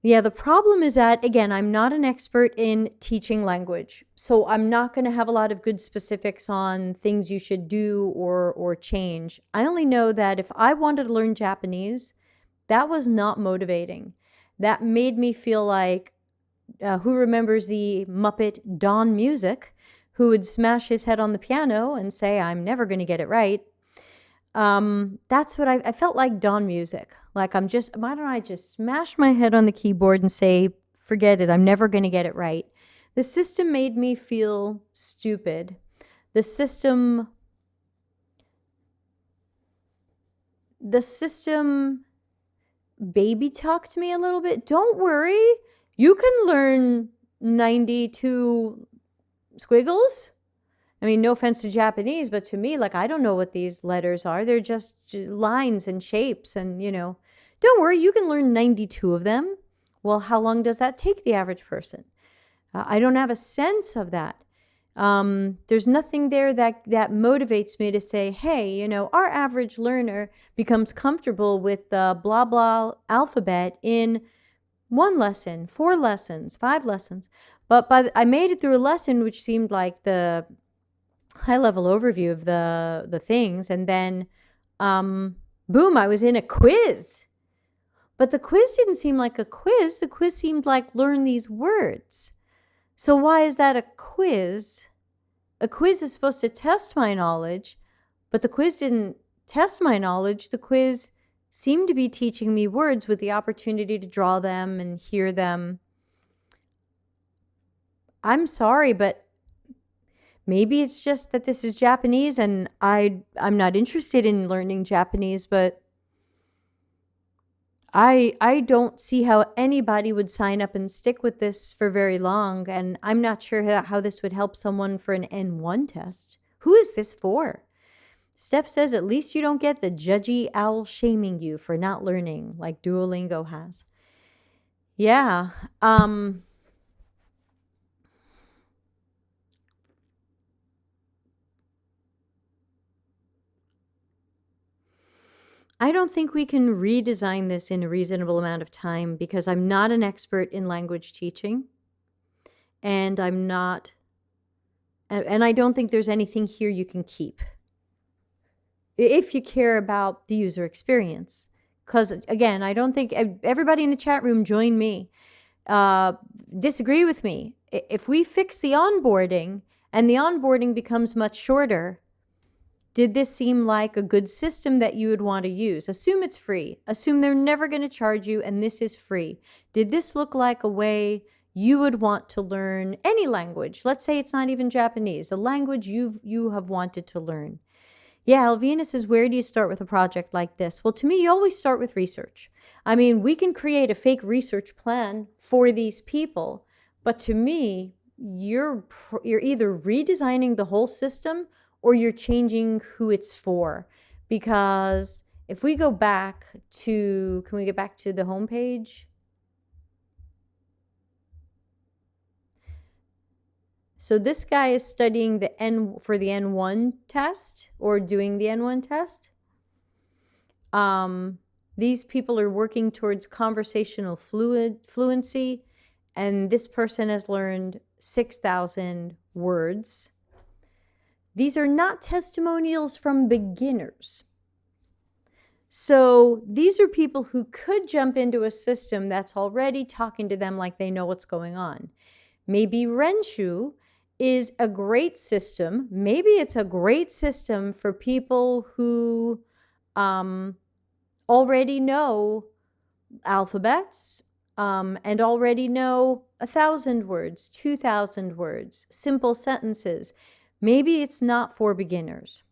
Yeah, the problem is that, again, I'm not an expert in teaching language. So I'm not going to have a lot of good specifics on things you should do or change. I only know that if I wanted to learn Japanese, that was not motivating. That made me feel like, who remembers the Muppet Don Music, who would smash his head on the piano and say, I'm never going to get it right. That's what I felt like. Don Music. Like, why don't I just smash my head on the keyboard and say, forget it, I'm never going to get it right. The system made me feel stupid. The system baby talked me a little bit. Don't worry, you can learn 92 squiggles. I mean, no offense to Japanese, but to me, like, I don't know what these letters are. They're just lines and shapes and, don't worry, you can learn 92 of them. Well, how long does that take the average person? I don't have a sense of that. There's nothing there that motivates me to say, hey, our average learner becomes comfortable with the blah, blah alphabet in 1 lesson, 4 lessons, 5 lessons. But I made it through a lesson which seemed like the high-level overview of the things, and then boom, I was in a quiz. But the quiz didn't seem like a quiz. The quiz seemed like learn these words. So why is that a quiz? A quiz is supposed to test my knowledge, but the quiz didn't test my knowledge. The quiz seemed to be teaching me words with the opportunity to draw them and hear them. I'm sorry, but maybe it's just that this is Japanese and I'm not interested in learning Japanese, but I don't see how anybody would sign up and stick with this for very long, and I'm not sure how this would help someone for an N1 test. Who is this for? Steph says, at least you don't get the judgy owl shaming you for not learning like Duolingo has. Yeah. I don't think we can redesign this in a reasonable amount of time because I'm not an expert in language teaching. And I don't think there's anything here you can keep if you care about the user experience. Because, again, I don't think everybody in the chat room join me. Disagree with me. If we fix the onboarding and the onboarding becomes much shorter, did this seem like a good system that you would want to use? Assume it's free. Assume they're never going to charge you and this is free. Did this look like a way you would want to learn any language? Let's say it's not even Japanese, a language you have wanted to learn. Yeah, Elvina says, where do you start with a project like this? Well, to me, you always start with research. I mean, we can create a fake research plan for these people, but to me, you're either redesigning the whole system or you're changing who it's for. Because if we go back to, can we get back to the homepage? So this guy is studying for the N1 test or doing the N1 test. These people are working towards conversational fluency, and this person has learned 6,000 words. These are not testimonials from beginners. So these are people who could jump into a system that's already talking to them like they know what's going on. Maybe Renshuu is a great system. Maybe it's a great system for people who already know alphabets and already know 1,000 words, 2,000 words, simple sentences. Maybe it's not for beginners.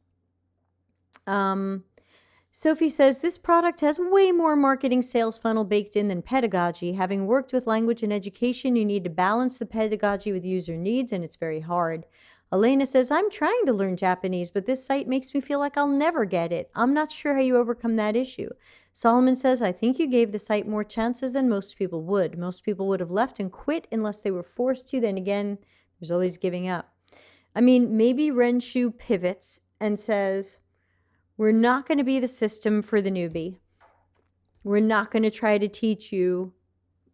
Sophie says, this product has way more marketing sales funnel baked in than pedagogy. Having worked with language and education, you need to balance the pedagogy with user needs, and it's very hard. Elena says, I'm trying to learn Japanese, but this site makes me feel like I'll never get it. I'm not sure how you overcome that issue. Solomon says, I think you gave the site more chances than most people would. Most people would have left and quit unless they were forced to. Then again, there's always giving up. I mean, maybe Renshuu pivots and says, we're not going to be the system for the newbie. We're not going to try to teach you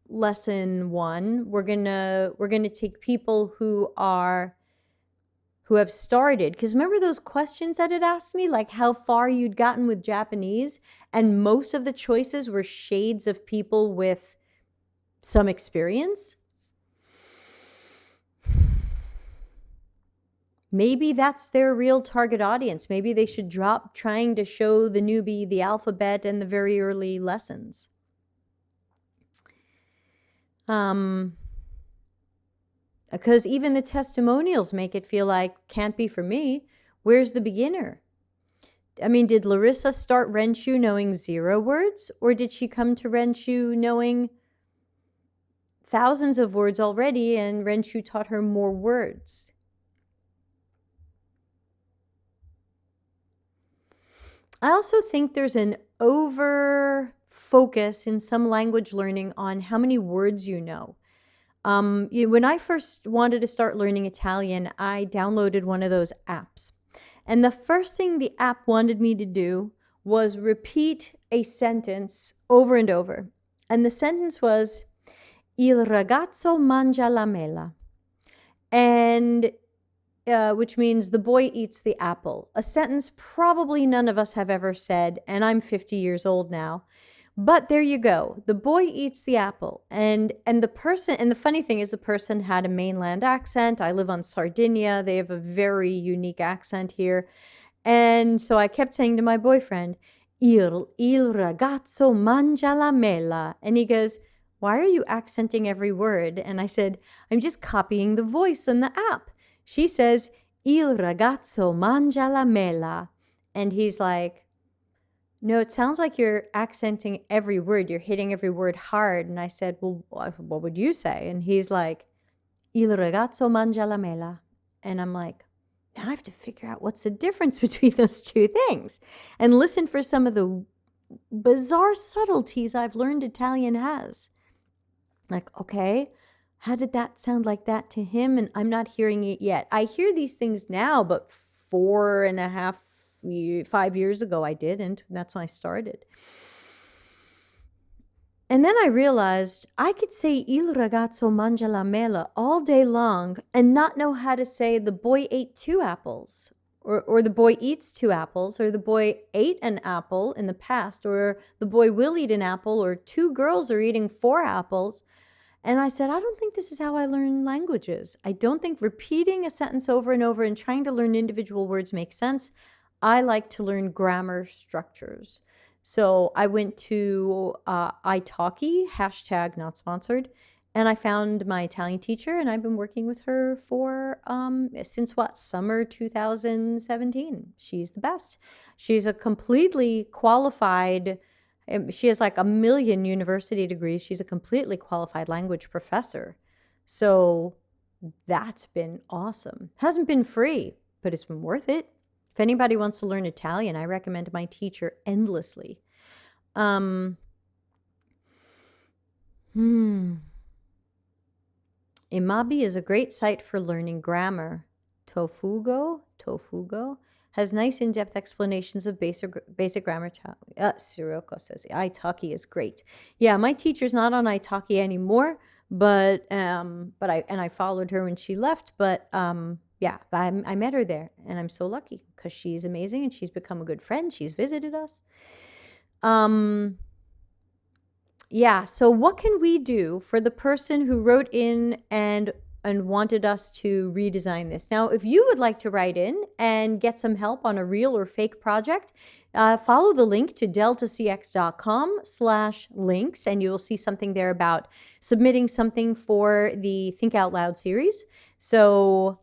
lesson 1. We're going to take people who have started, because remember those questions that it asked me, like how far you'd gotten with Japanese, and most of the choices were shades of people with some experience. Maybe that's their real target audience. Maybe they should drop trying to show the newbie the alphabet and the very early lessons. Because even the testimonials make it feel like, can't be for me. Where's the beginner? I mean, did Larissa start Renshuu knowing 0 words? Or did she come to Renshuu knowing thousands of words already and Renshuu taught her more words? I also think there's an over focus in some language learning on how many words you know. When I first wanted to start learning Italian, I downloaded one of those apps. And the first thing the app wanted me to do was repeat a sentence over and over. And the sentence was, Il ragazzo mangia la mela. And which means the boy eats the apple. A sentence probably none of us have ever said, and I'm 50 years old now. But there you go. The boy eats the apple. And the funny thing is the person had a mainland accent. I live on Sardinia. They have a very unique accent here. And so I kept saying to my boyfriend, il ragazzo mangia la mela. And he goes, why are you accenting every word? And I said, I'm just copying the voice in the app. She says, il ragazzo mangia la mela. And he's like, no, it sounds like you're accenting every word. You're hitting every word hard. And I said, well, what would you say? And he's like, il ragazzo mangia la mela. And I'm like, now I have to figure out what's the difference between those two things and listen for some of the bizarre subtleties I've learned Italian has. Like, okay, how did that sound like that to him? And I'm not hearing it yet. I hear these things now, but 5 years ago I didn't. That's when I started. And then I realized I could say il ragazzo mangia la mela all day long and not know how to say the boy ate 2 apples, or the boy eats 2 apples, or the boy ate an apple in the past, or the boy will eat an apple, or 2 girls are eating 4 apples. And I said, I don't think this is how I learn languages. I don't think repeating a sentence over and over and trying to learn individual words makes sense. I like to learn grammar structures. So I went to italki, hashtag not sponsored, and I found my Italian teacher, and I've been working with her for, since summer 2017. She's the best. She's a completely qualified, she has like 1 million university degrees. She's a completely qualified language professor. So that's been awesome. Hasn't been free, but it's been worth it. If anybody wants to learn Italian, I recommend my teacher endlessly. Imabi is a great site for learning grammar. Tofugo has nice in-depth explanations of basic grammar. Siroko says italki is great. Yeah, my teacher's not on italki anymore, but I followed her when she left. But yeah, I met her there, and I'm so lucky because she's amazing and she's become a good friend. She's visited us. Yeah. So what can we do for the person who wrote in and wanted us to redesign this? Now, if you would like to write in and get some help on a real or fake project, follow the link to deltacx.com/links, and you will see something there about submitting something for the Think Out Loud series. So,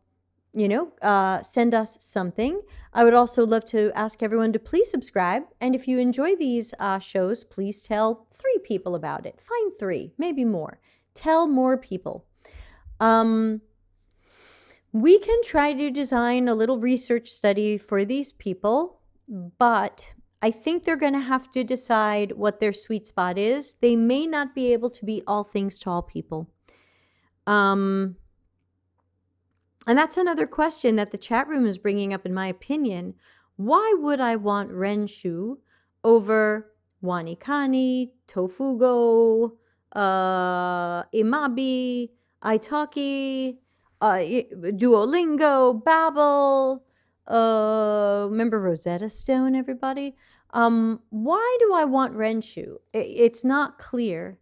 send us something. I would also love to ask everyone to please subscribe. And if you enjoy these shows, please tell 3 people about it. Find 3, maybe more. Tell more people. We can try to design a little research study for these people, but I think they're going to have to decide what their sweet spot is. They may not be able to be all things to all people. And that's another question that the chat room is bringing up, in my opinion. Why would I want Renshuu over Wanikani, Tofugo, Imabi, Italki, Duolingo, Babbel, remember Rosetta Stone, everybody? Why do I want Renshuu? It's not clear.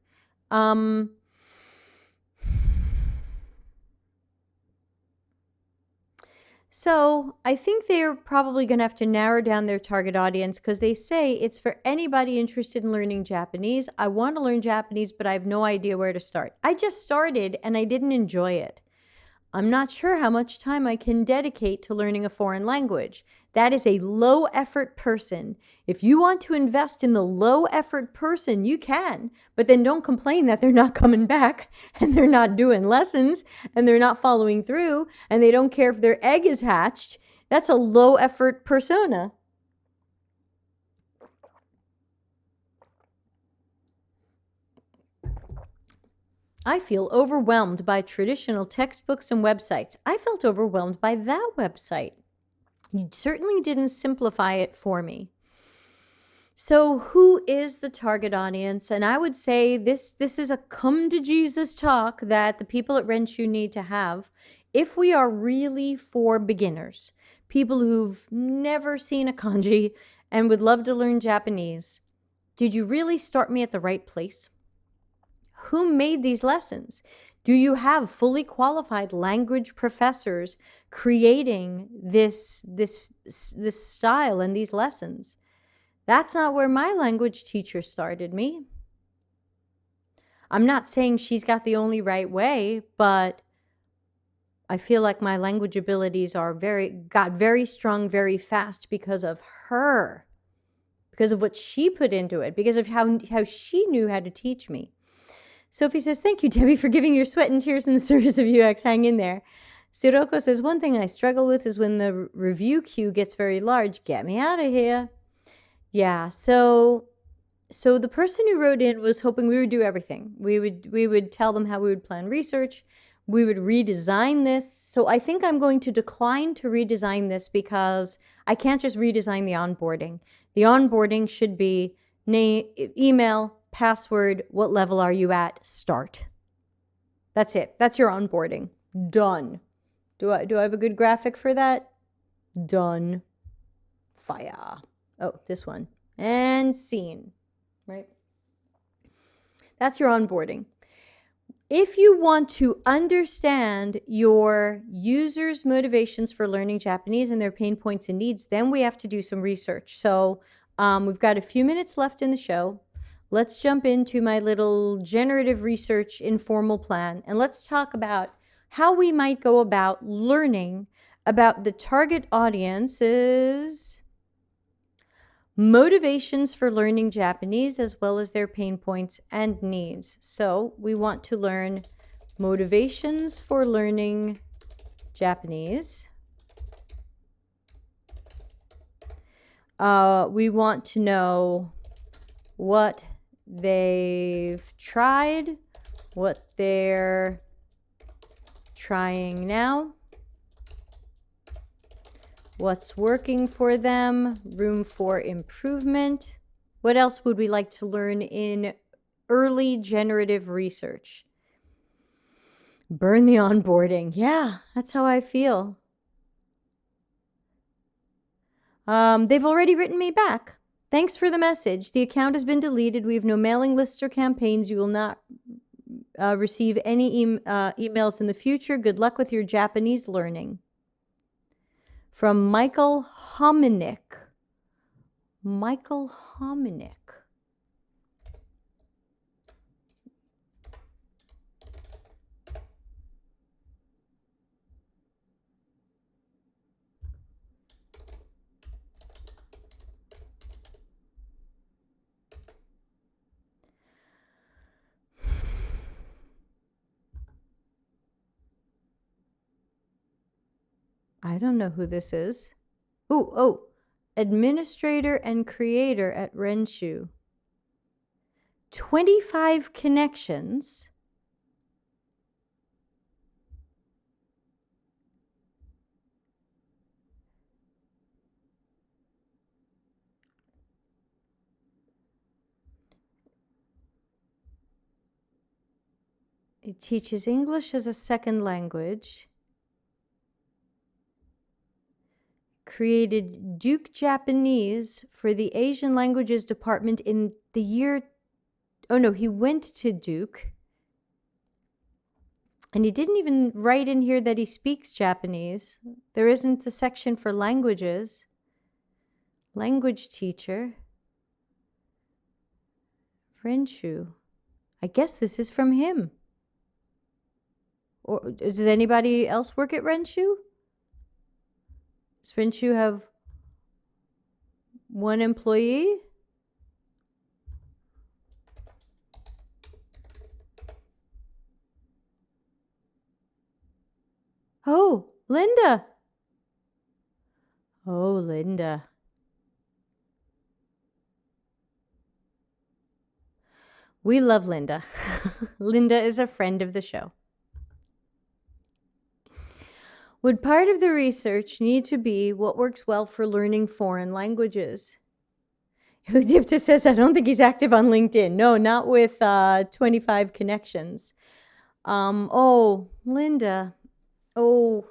So I think they're probably going to have to narrow down their target audience, because they say it's for anybody interested in learning Japanese. I want to learn Japanese, but I have no idea where to start. I just started and I didn't enjoy it. I'm not sure how much time I can dedicate to learning a foreign language. That is a low effort person. If you want to invest in the low effort person, you can, but then don't complain that they're not coming back and they're not doing lessons and they're not following through and they don't care if their egg is hatched. That's a low effort persona. I feel overwhelmed by traditional textbooks and websites. I felt overwhelmed by that website. You certainly didn't simplify it for me. So who is the target audience? And I would say this is a come to Jesus talk that the people at Renshuu need to have if we are really for beginners, people who've never seen a kanji and would love to learn Japanese. Did you really start me at the right place? Who made these lessons? Do you have fully qualified language professors creating this style and these lessons? That's not where my language teacher started me. I'm not saying she's got the only right way, but I feel like my language abilities got very strong very fast because of her, because of what she put into it, because of how she knew how to teach me. Sophie says, thank you, Debbie, for giving your sweat and tears in the service of UX. Hang in there. Siroko says, one thing I struggle with is when the review queue gets very large. Get me out of here. Yeah, so the person who wrote in was hoping we would do everything. We would tell them how we would plan research. We would redesign this. So I think I'm going to decline to redesign this because I can't just redesign the onboarding. The onboarding should be name, email, password, what level are you at, start. That's it. That's your onboarding. Done. Do I have a good graphic for that? Done. Fire. Oh, this one. And scene. Right? That's your onboarding. If you want to understand your users' motivations for learning Japanese and their pain points and needs, then we have to do some research. So we've got a few minutes left in the show. Let's jump into my little generative research informal plan, and let's talk about how we might go about learning about the target audience's motivations for learning Japanese, as well as their pain points and needs. So we want to learn motivations for learning Japanese. We want to know what they've tried, what they're trying now, what's working for them, room for improvement. What else would we like to learn in early generative research? Burn the onboarding. Yeah, that's how I feel. They've already written me back. Thanks for the message. The account has been deleted. We have no mailing lists or campaigns. You will not receive any emails in the future. Good luck with your Japanese learning. From Michael Hominick. Michael Hominick. I don't know who this is. Oh, administrator and creator at Renshuu. 25 connections. He teaches English as a second language. Created Duke Japanese for the Asian Languages Department in the year... Oh no, he went to Duke. And he didn't even write in here that he speaks Japanese. There isn't a section for languages. Language teacher. Renshuu. I guess this is from him. Or does anybody else work at Renshuu? Does Renshuu have one employee? Oh, Linda. Oh, Linda. We love Linda. Linda is a friend of the show. Would part of the research need to be what works well for learning foreign languages? Udipta says, I don't think he's active on LinkedIn. No, not with 25 connections. Oh, Linda. Oh,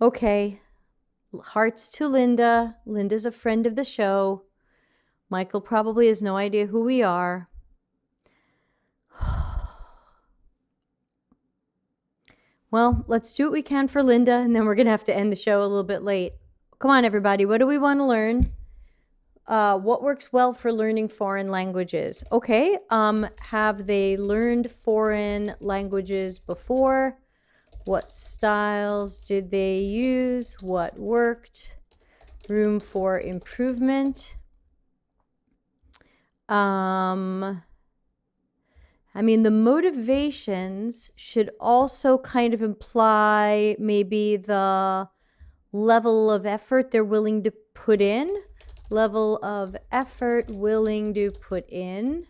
okay. Hearts to Linda. Linda's a friend of the show. Michael probably has no idea who we are. Well, let's do what we can for Linda, and then we're going to have to end the show a little bit late. Come on, everybody. What do we want to learn? What works well for learning foreign languages? Okay. Have they learned foreign languages before? What styles did they use? What worked? Room for improvement. I mean, the motivations should also kind of imply maybe the level of effort they're willing to put in. Level of effort willing to put in.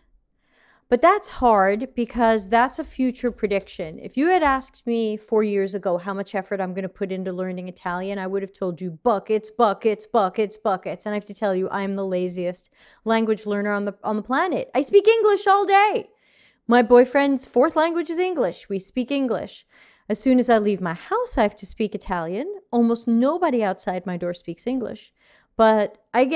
But that's hard because that's a future prediction. If you had asked me 4 years ago how much effort I'm going to put into learning Italian, I would have told you buckets, buckets, buckets, buckets. And I have to tell you, I'm the laziest language learner on the planet. I speak English all day. My boyfriend's fourth language is English. We speak English. As soon as I leave my house, I have to speak Italian. Almost nobody outside my door speaks English. But I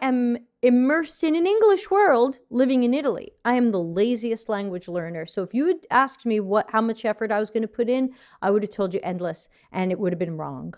am immersed in an English world living in Italy. I am the laziest language learner. So if you had asked me how much effort I was going to put in, I would have told you endless, and it would have been wrong.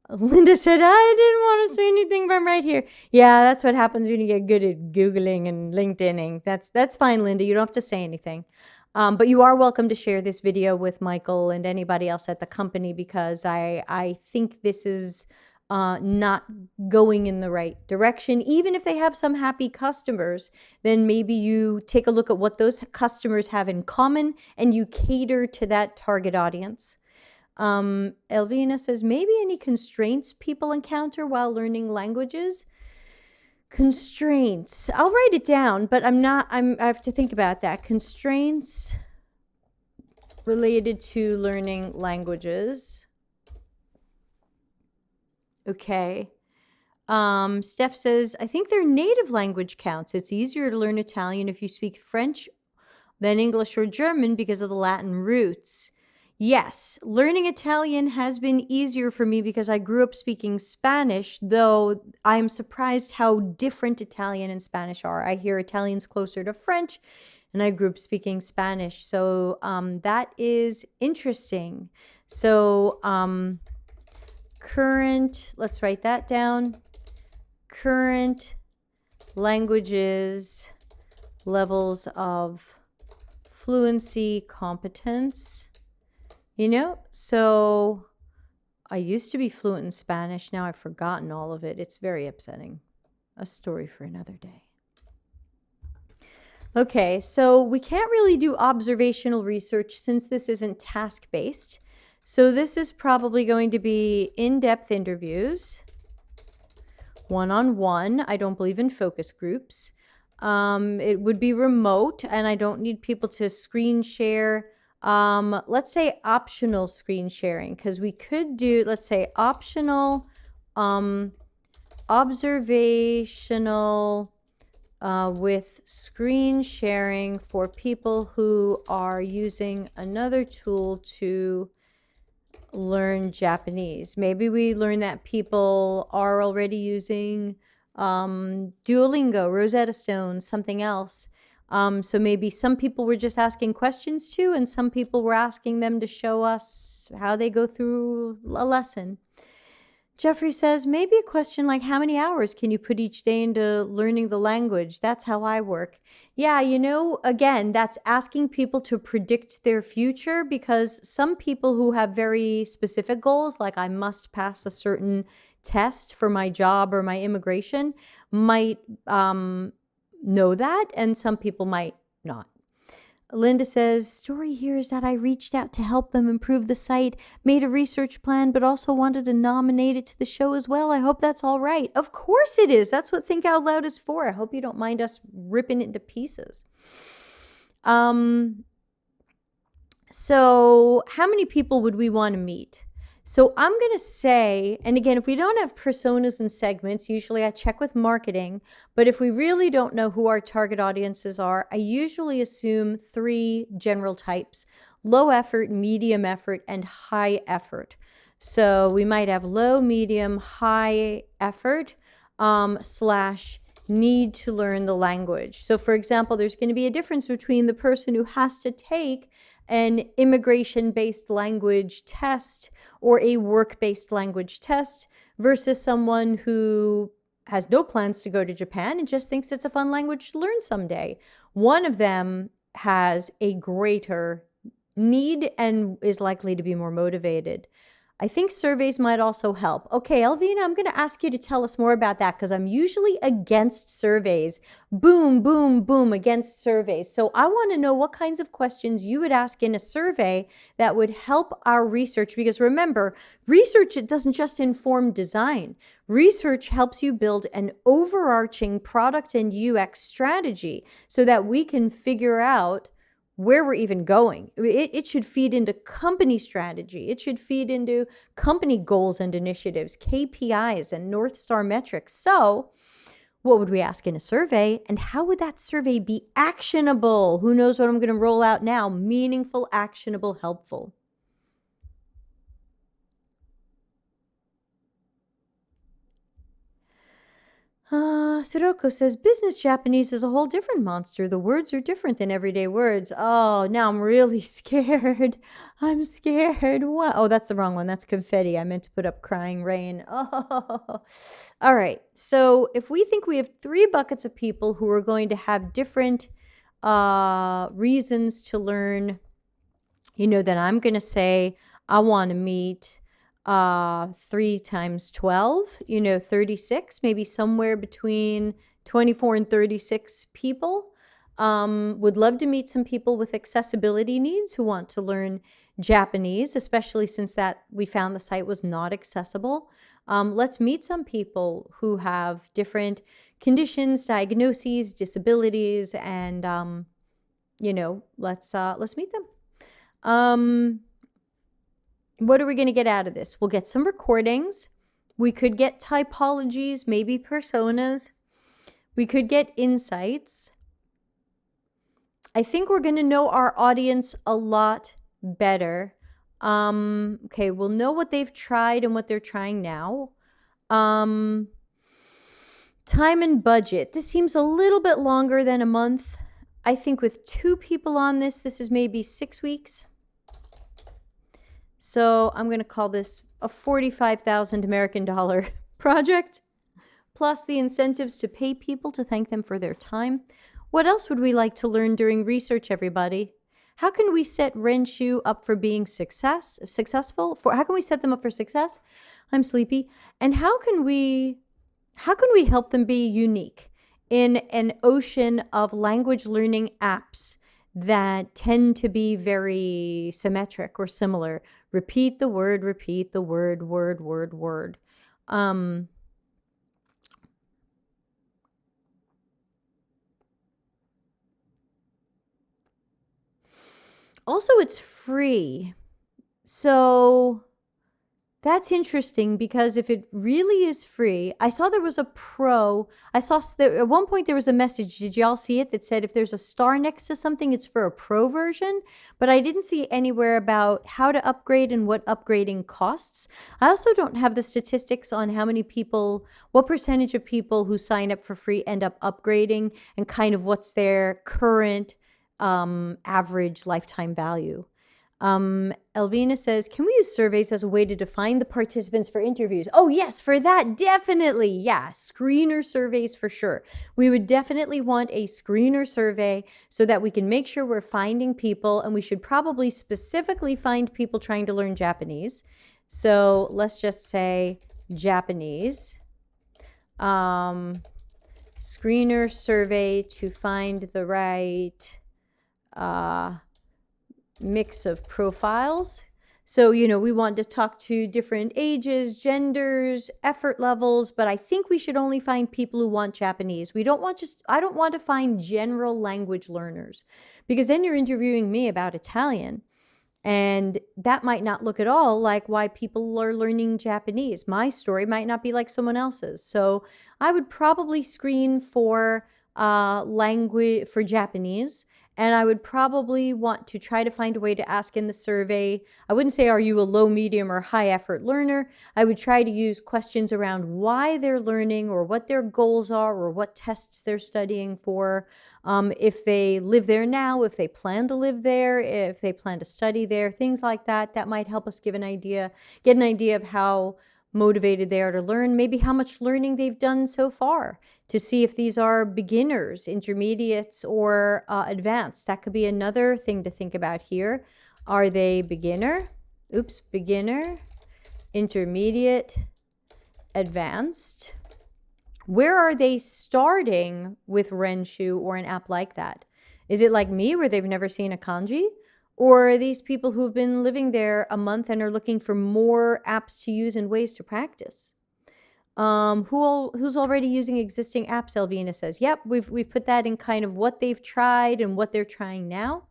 Linda said, I didn't want to say anything, but I'm right here. Yeah, that's what happens when you get good at Googling and LinkedIning. That's fine, Linda. You don't have to say anything. But you are welcome to share this video with Michael and anybody else at the company, because I think this is not going in the right direction. Even if they have some happy customers, then maybe you take a look at what those customers have in common and you cater to that target audience. Elvina says, maybe any constraints people encounter while learning languages? Constraints. I'll write it down, but I have to think about that. Constraints related to learning languages. Okay. Steph says, I think their native language counts. It's easier to learn Italian if you speak French than English or German because of the Latin roots. Yes, learning Italian has been easier for me because I grew up speaking Spanish, though I'm surprised how different Italian and Spanish are. I hear Italian's closer to French, and I grew up speaking Spanish. So that is interesting. So current, let's write that down. Current languages, levels of fluency, competence. You know, so I used to be fluent in Spanish. Now I've forgotten all of it. It's very upsetting. A story for another day. Okay, so we can't really do observational research since this isn't task-based. So this is probably going to be in-depth interviews, one-on-one. I don't believe in focus groups. It would be remote, and I don't need people to screen share. Let's say optional screen sharing, because we could do, let's say, optional observational with screen sharing for people who are using another tool to learn Japanese. Maybe we learn that people are already using Duolingo, Rosetta Stone, something else. So maybe some people were just asking questions too, and some people were asking them to show us how they go through a lesson. Jeffrey says, maybe a question like, how many hours can you put each day into learning the language? That's how I work. Yeah, you know, again, that's asking people to predict their future, because some people who have very specific goals, like I must pass a certain test for my job or my immigration, might know that, and some people might not. Linda says, story here is that I reached out to help them improve the site, made a research plan, but also wanted to nominate it to the show as well. I hope that's all right. Of course it is. That's what Think Out Loud is for. I hope you don't mind us ripping it into pieces. So how many people would we want to meet? So I'm going to say, and again, if we don't have personas and segments, usually I check with marketing, but if we really don't know who our target audiences are, I usually assume 3 general types: low effort, medium effort, and high effort. So we might have low, medium, high effort slash need to learn the language. So for example, there's going to be a difference between the person who has to take an immigration-based language test or a work-based language test versus someone who has no plans to go to Japan and just thinks it's a fun language to learn someday. One of them has a greater need and is likely to be more motivated. I think surveys might also help. Okay, Elvina, I'm going to ask you to tell us more about that, because I'm usually against surveys. Boom, boom, boom, against surveys. So I want to know what kinds of questions you would ask in a survey that would help our research, because remember, research, it doesn't just inform design. Research helps you build an overarching product and UX strategy so that we can figure out where we're even going. It should feed into company strategy. It should feed into company goals and initiatives, KPIs and North Star metrics. So what would we ask in a survey, and how would that survey be actionable? Who knows what I'm going to roll out now? Meaningful, actionable, helpful. Siroko says, business Japanese is a whole different monster. The words are different than everyday words. Oh, now I'm really scared. I'm scared. What? Oh, that's the wrong one. That's confetti. I meant to put up crying rain. Oh, all right. So if we think we have 3 buckets of people who are going to have different reasons to learn, you know, then I'm going to say I want to meet 3 times 12, you know, 36, maybe somewhere between 24 and 36 people. Would love to meet some people with accessibility needs who want to learn Japanese, especially since that we found the site was not accessible. Let's meet some people who have different conditions, diagnoses, disabilities, and you know, let's meet them. What are we going to get out of this? We'll get some recordings. We could get typologies, maybe personas. We could get insights. I think we're going to know our audience a lot better. Okay, we'll know what they've tried and what they're trying now. Time and budget. This seems a little bit longer than a month. I think with 2 people on this, this is maybe 6 weeks. So I'm going to call this a 45,000 American dollar project, plus the incentives to pay people to thank them for their time. What else would we like to learn during research, everybody? How can we set Renshuu up for being successful? How can we set them up for success? I'm sleepy. And how can we help them be unique in an ocean of language learning apps that tend to be very symmetric or similar. Repeat the word, word. Also, it's free. So that's interesting, because if it really is free, I saw there was a pro. I saw at one point there was a message. Did y'all see it? That said if there's a star next to something, it's for a pro version. But I didn't see anywhere about how to upgrade and what upgrading costs. I also don't have the statistics on how many people, what percentage of people who sign up for free end up upgrading, and kind of what's their current average lifetime value. Elvina says, can we use surveys as a way to define the participants for interviews? Oh, yes, for that, definitely. Yeah, screener surveys for sure. We would definitely want a screener survey so that we can make sure we're finding people, and we should probably specifically find people trying to learn Japanese. So let's just say Japanese. Screener survey to find the right mix of profiles. So, we want to talk to different ages, genders, effort levels, but I think we should only find people who want Japanese. I don't want to find general language learners, because then you're interviewing me about Italian, and that might not look at all like why people are learning Japanese. My story might not be like someone else's. So I would probably screen for language for Japanese. And I would probably want to try to find a way to ask in the survey. I wouldn't say, are you a low, medium, or high effort learner? I would try to use questions around why they're learning, or what their goals are, or what tests they're studying for. If they live there now, if they plan to live there, if they plan to study there, things like that. That might help us get an idea of how motivated they are to learn, maybe how much learning they've done so far, to see if these are beginners, intermediates, or advanced. That could be another thing to think about here. Are they beginner, intermediate, advanced? Where are they starting with Renshuu or an app like that? Is it like me, where they've never seen a kanji? Or are these people who've been living there a month and are looking for more apps to use and ways to practice? Who's already using existing apps? Elvina says, yep, we've put that in kind of what they've tried and what they're trying now.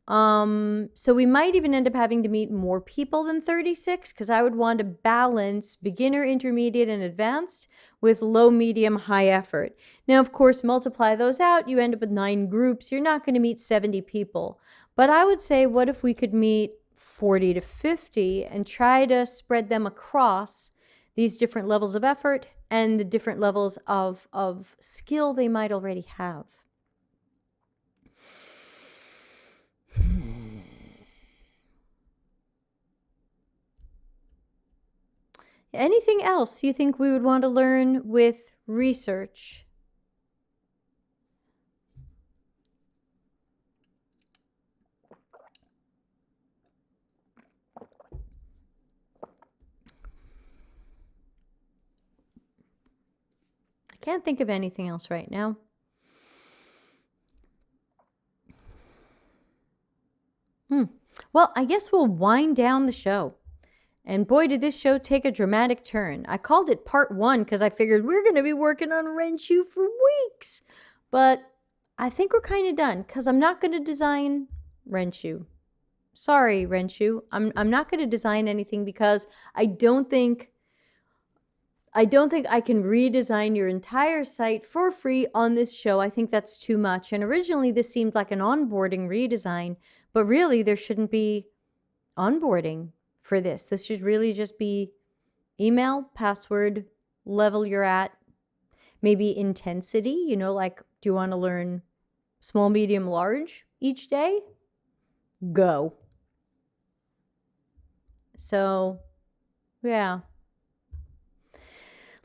So we might even end up having to meet more people than 36, because I would want to balance beginner, intermediate, and advanced with low, medium, high effort. Now, of course, multiply those out, you end up with 9 groups. You're not going to meet 70 people. But I would say, what if we could meet 40 to 50 and try to spread them across these different levels of effort and the different levels of skill they might already have? Anything else you think we would want to learn with research? I can't think of anything else right now. Well, I guess we'll wind down the show. And boy, did this show take a dramatic turn. I called it part 1 because I figured we're going to be working on Renshuu for weeks. But I think we're kind of done, because I'm not going to design Renshuu. Sorry, Renshuu. I'm not going to design anything, because I don't think I can redesign your entire site for free on this show. I think that's too much. And originally this seemed like an onboarding redesign, but really there shouldn't be onboarding for this. This should really just be email, password, level you're at, maybe intensity, like, do you want to learn small, medium, large each day? Go. So, yeah.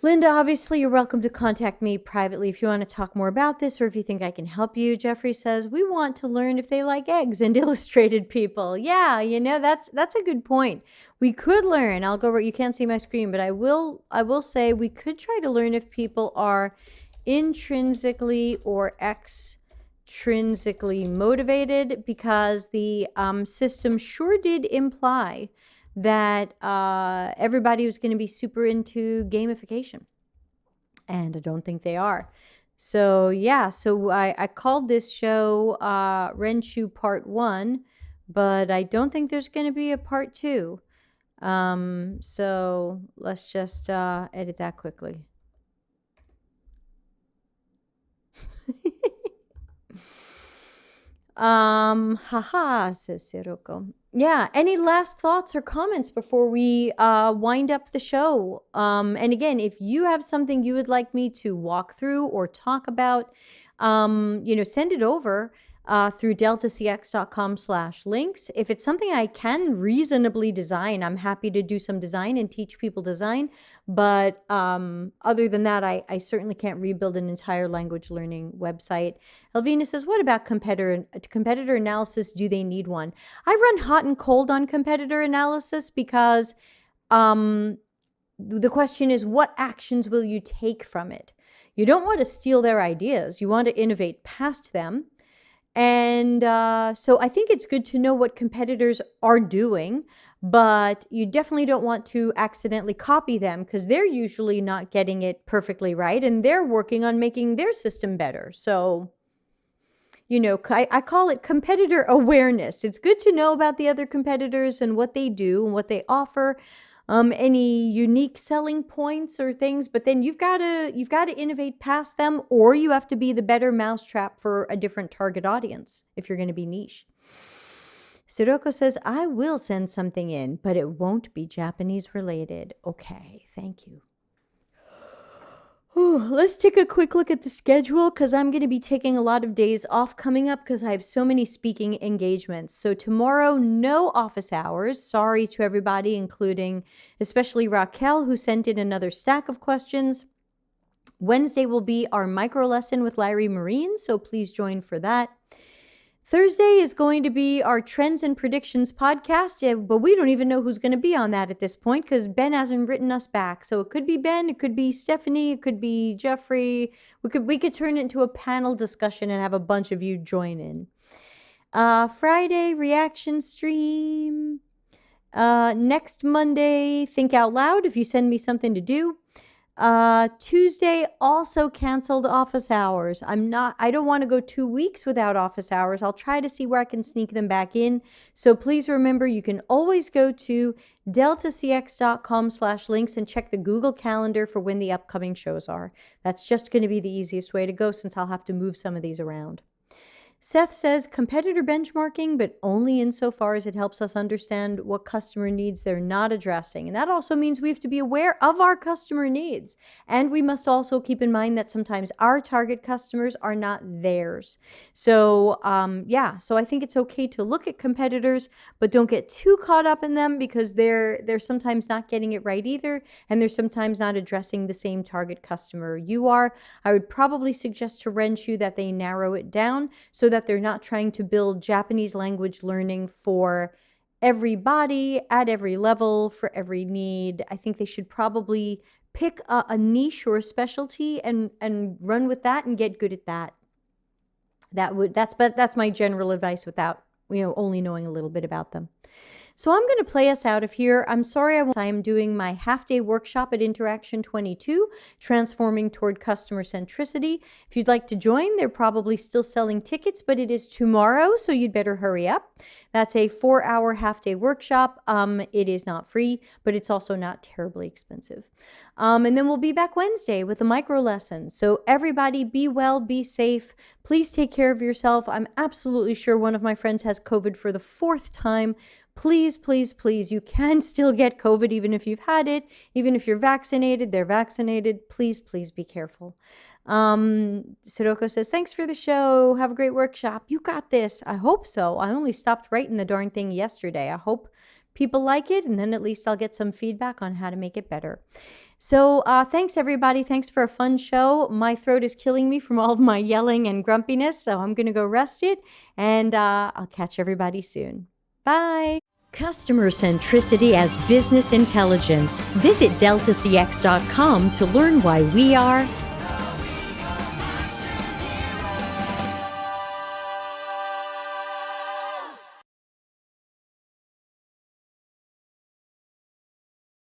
Linda, obviously, you're welcome to contact me privately if you want to talk more about this, or if you think I can help you. Jeffrey says, we want to learn if they like eggs and illustrated people. Yeah, that's a good point. We could learn. I'll go, you can't see my screen, but I will say we could try to learn if people are intrinsically or intrinsically motivated, because the system sure did imply that everybody was going to be super into gamification. And I don't think they are. So yeah, so I called this show Renshuu Part 1, but I don't think there's going to be a Part 2. So let's just edit that quickly. Haha, says Siroko. Yeah, any last thoughts or comments before we wind up the show? And again, if you have something you would like me to walk through or talk about, send it over through deltacx.com/links. If it's something I can reasonably design, I'm happy to do some design and teach people design. But other than that, I certainly can't rebuild an entire language learning website. Elvina says, what about competitor analysis? Do they need one? I run hot and cold on competitor analysis because the question is, what actions will you take from it? You don't want to steal their ideas. You want to innovate past them. And so I think it's good to know what competitors are doing, but you definitely don't want to accidentally copy them, because they're usually not getting it perfectly right, and they're working on making their system better. So, I call it competitor awareness. It's good to know about the other competitors and what they do and what they offer. Any unique selling points or things, but then you've got to innovate past them, or you have to be the better mousetrap for a different target audience if you're going to be niche. Siroko says, I will send something in, but it won't be Japanese related. Okay, thank you. Let's take a quick look at the schedule, because I'm going to be taking a lot of days off coming up because I have so many speaking engagements. So tomorrow, no office hours. Sorry to everybody, including especially Raquel, who sent in another stack of questions. Wednesday will be our micro lesson with Larry Marine, so please join for that. Thursday is going to be our Trends and Predictions podcast, but we don't even know who's going to be on that at this point because Ben hasn't written us back. So it could be Ben, it could be Stephanie, it could be Jeffrey. We could turn it into a panel discussion and have a bunch of you join in. Friday, reaction stream. Next Monday, Think Out Loud if you send me something to do. Tuesday also canceled office hours. I don't want to go 2 weeks without office hours. I'll try to see where I can sneak them back in. So please remember, you can always go to deltacx.com/links and check the Google Calendar for when the upcoming shows are. That's just going to be the easiest way to go, since I'll have to move some of these around. Seth says competitor benchmarking, but only insofar as it helps us understand what customer needs they're not addressing. And that also means we have to be aware of our customer needs. And we must also keep in mind that sometimes our target customers are not theirs. So, so I think it's okay to look at competitors, but don't get too caught up in them, because they're sometimes not getting it right either. And they're sometimes not addressing the same target customer you are. I would probably suggest to Renshuu that they narrow it down so that they're not trying to build Japanese language learning for everybody at every level for every need. I think they should probably pick a niche or a specialty and run with that and get good at that. That's my general advice without only knowing a little bit about them. So I'm going to play us out of here. I'm sorry I am doing my half-day workshop at Interaction 22, Transforming Toward Customer Centricity. If you'd like to join, they're probably still selling tickets, but it is tomorrow, so you'd better hurry up. That's a 4-hour half-day workshop. It is not free, but it's also not terribly expensive. And then we'll be back Wednesday with a micro lesson. So everybody, be well, be safe. Please take care of yourself. I'm absolutely sure one of my friends has COVID for the 4th time. Please, please, please, you can still get COVID even if you've had it. Even if you're vaccinated, they're vaccinated. Please, please be careful. Siroko says, thanks for the show. Have a great workshop. You got this. I hope so. I only stopped writing the darn thing yesterday. I hope people like it, and then at least I'll get some feedback on how to make it better. So thanks, everybody. Thanks for a fun show. My throat is killing me from all of my yelling and grumpiness, so I'm going to go rest it, and I'll catch everybody soon. Bye. Customer centricity as business intelligence. Visit deltacx.com to learn why we are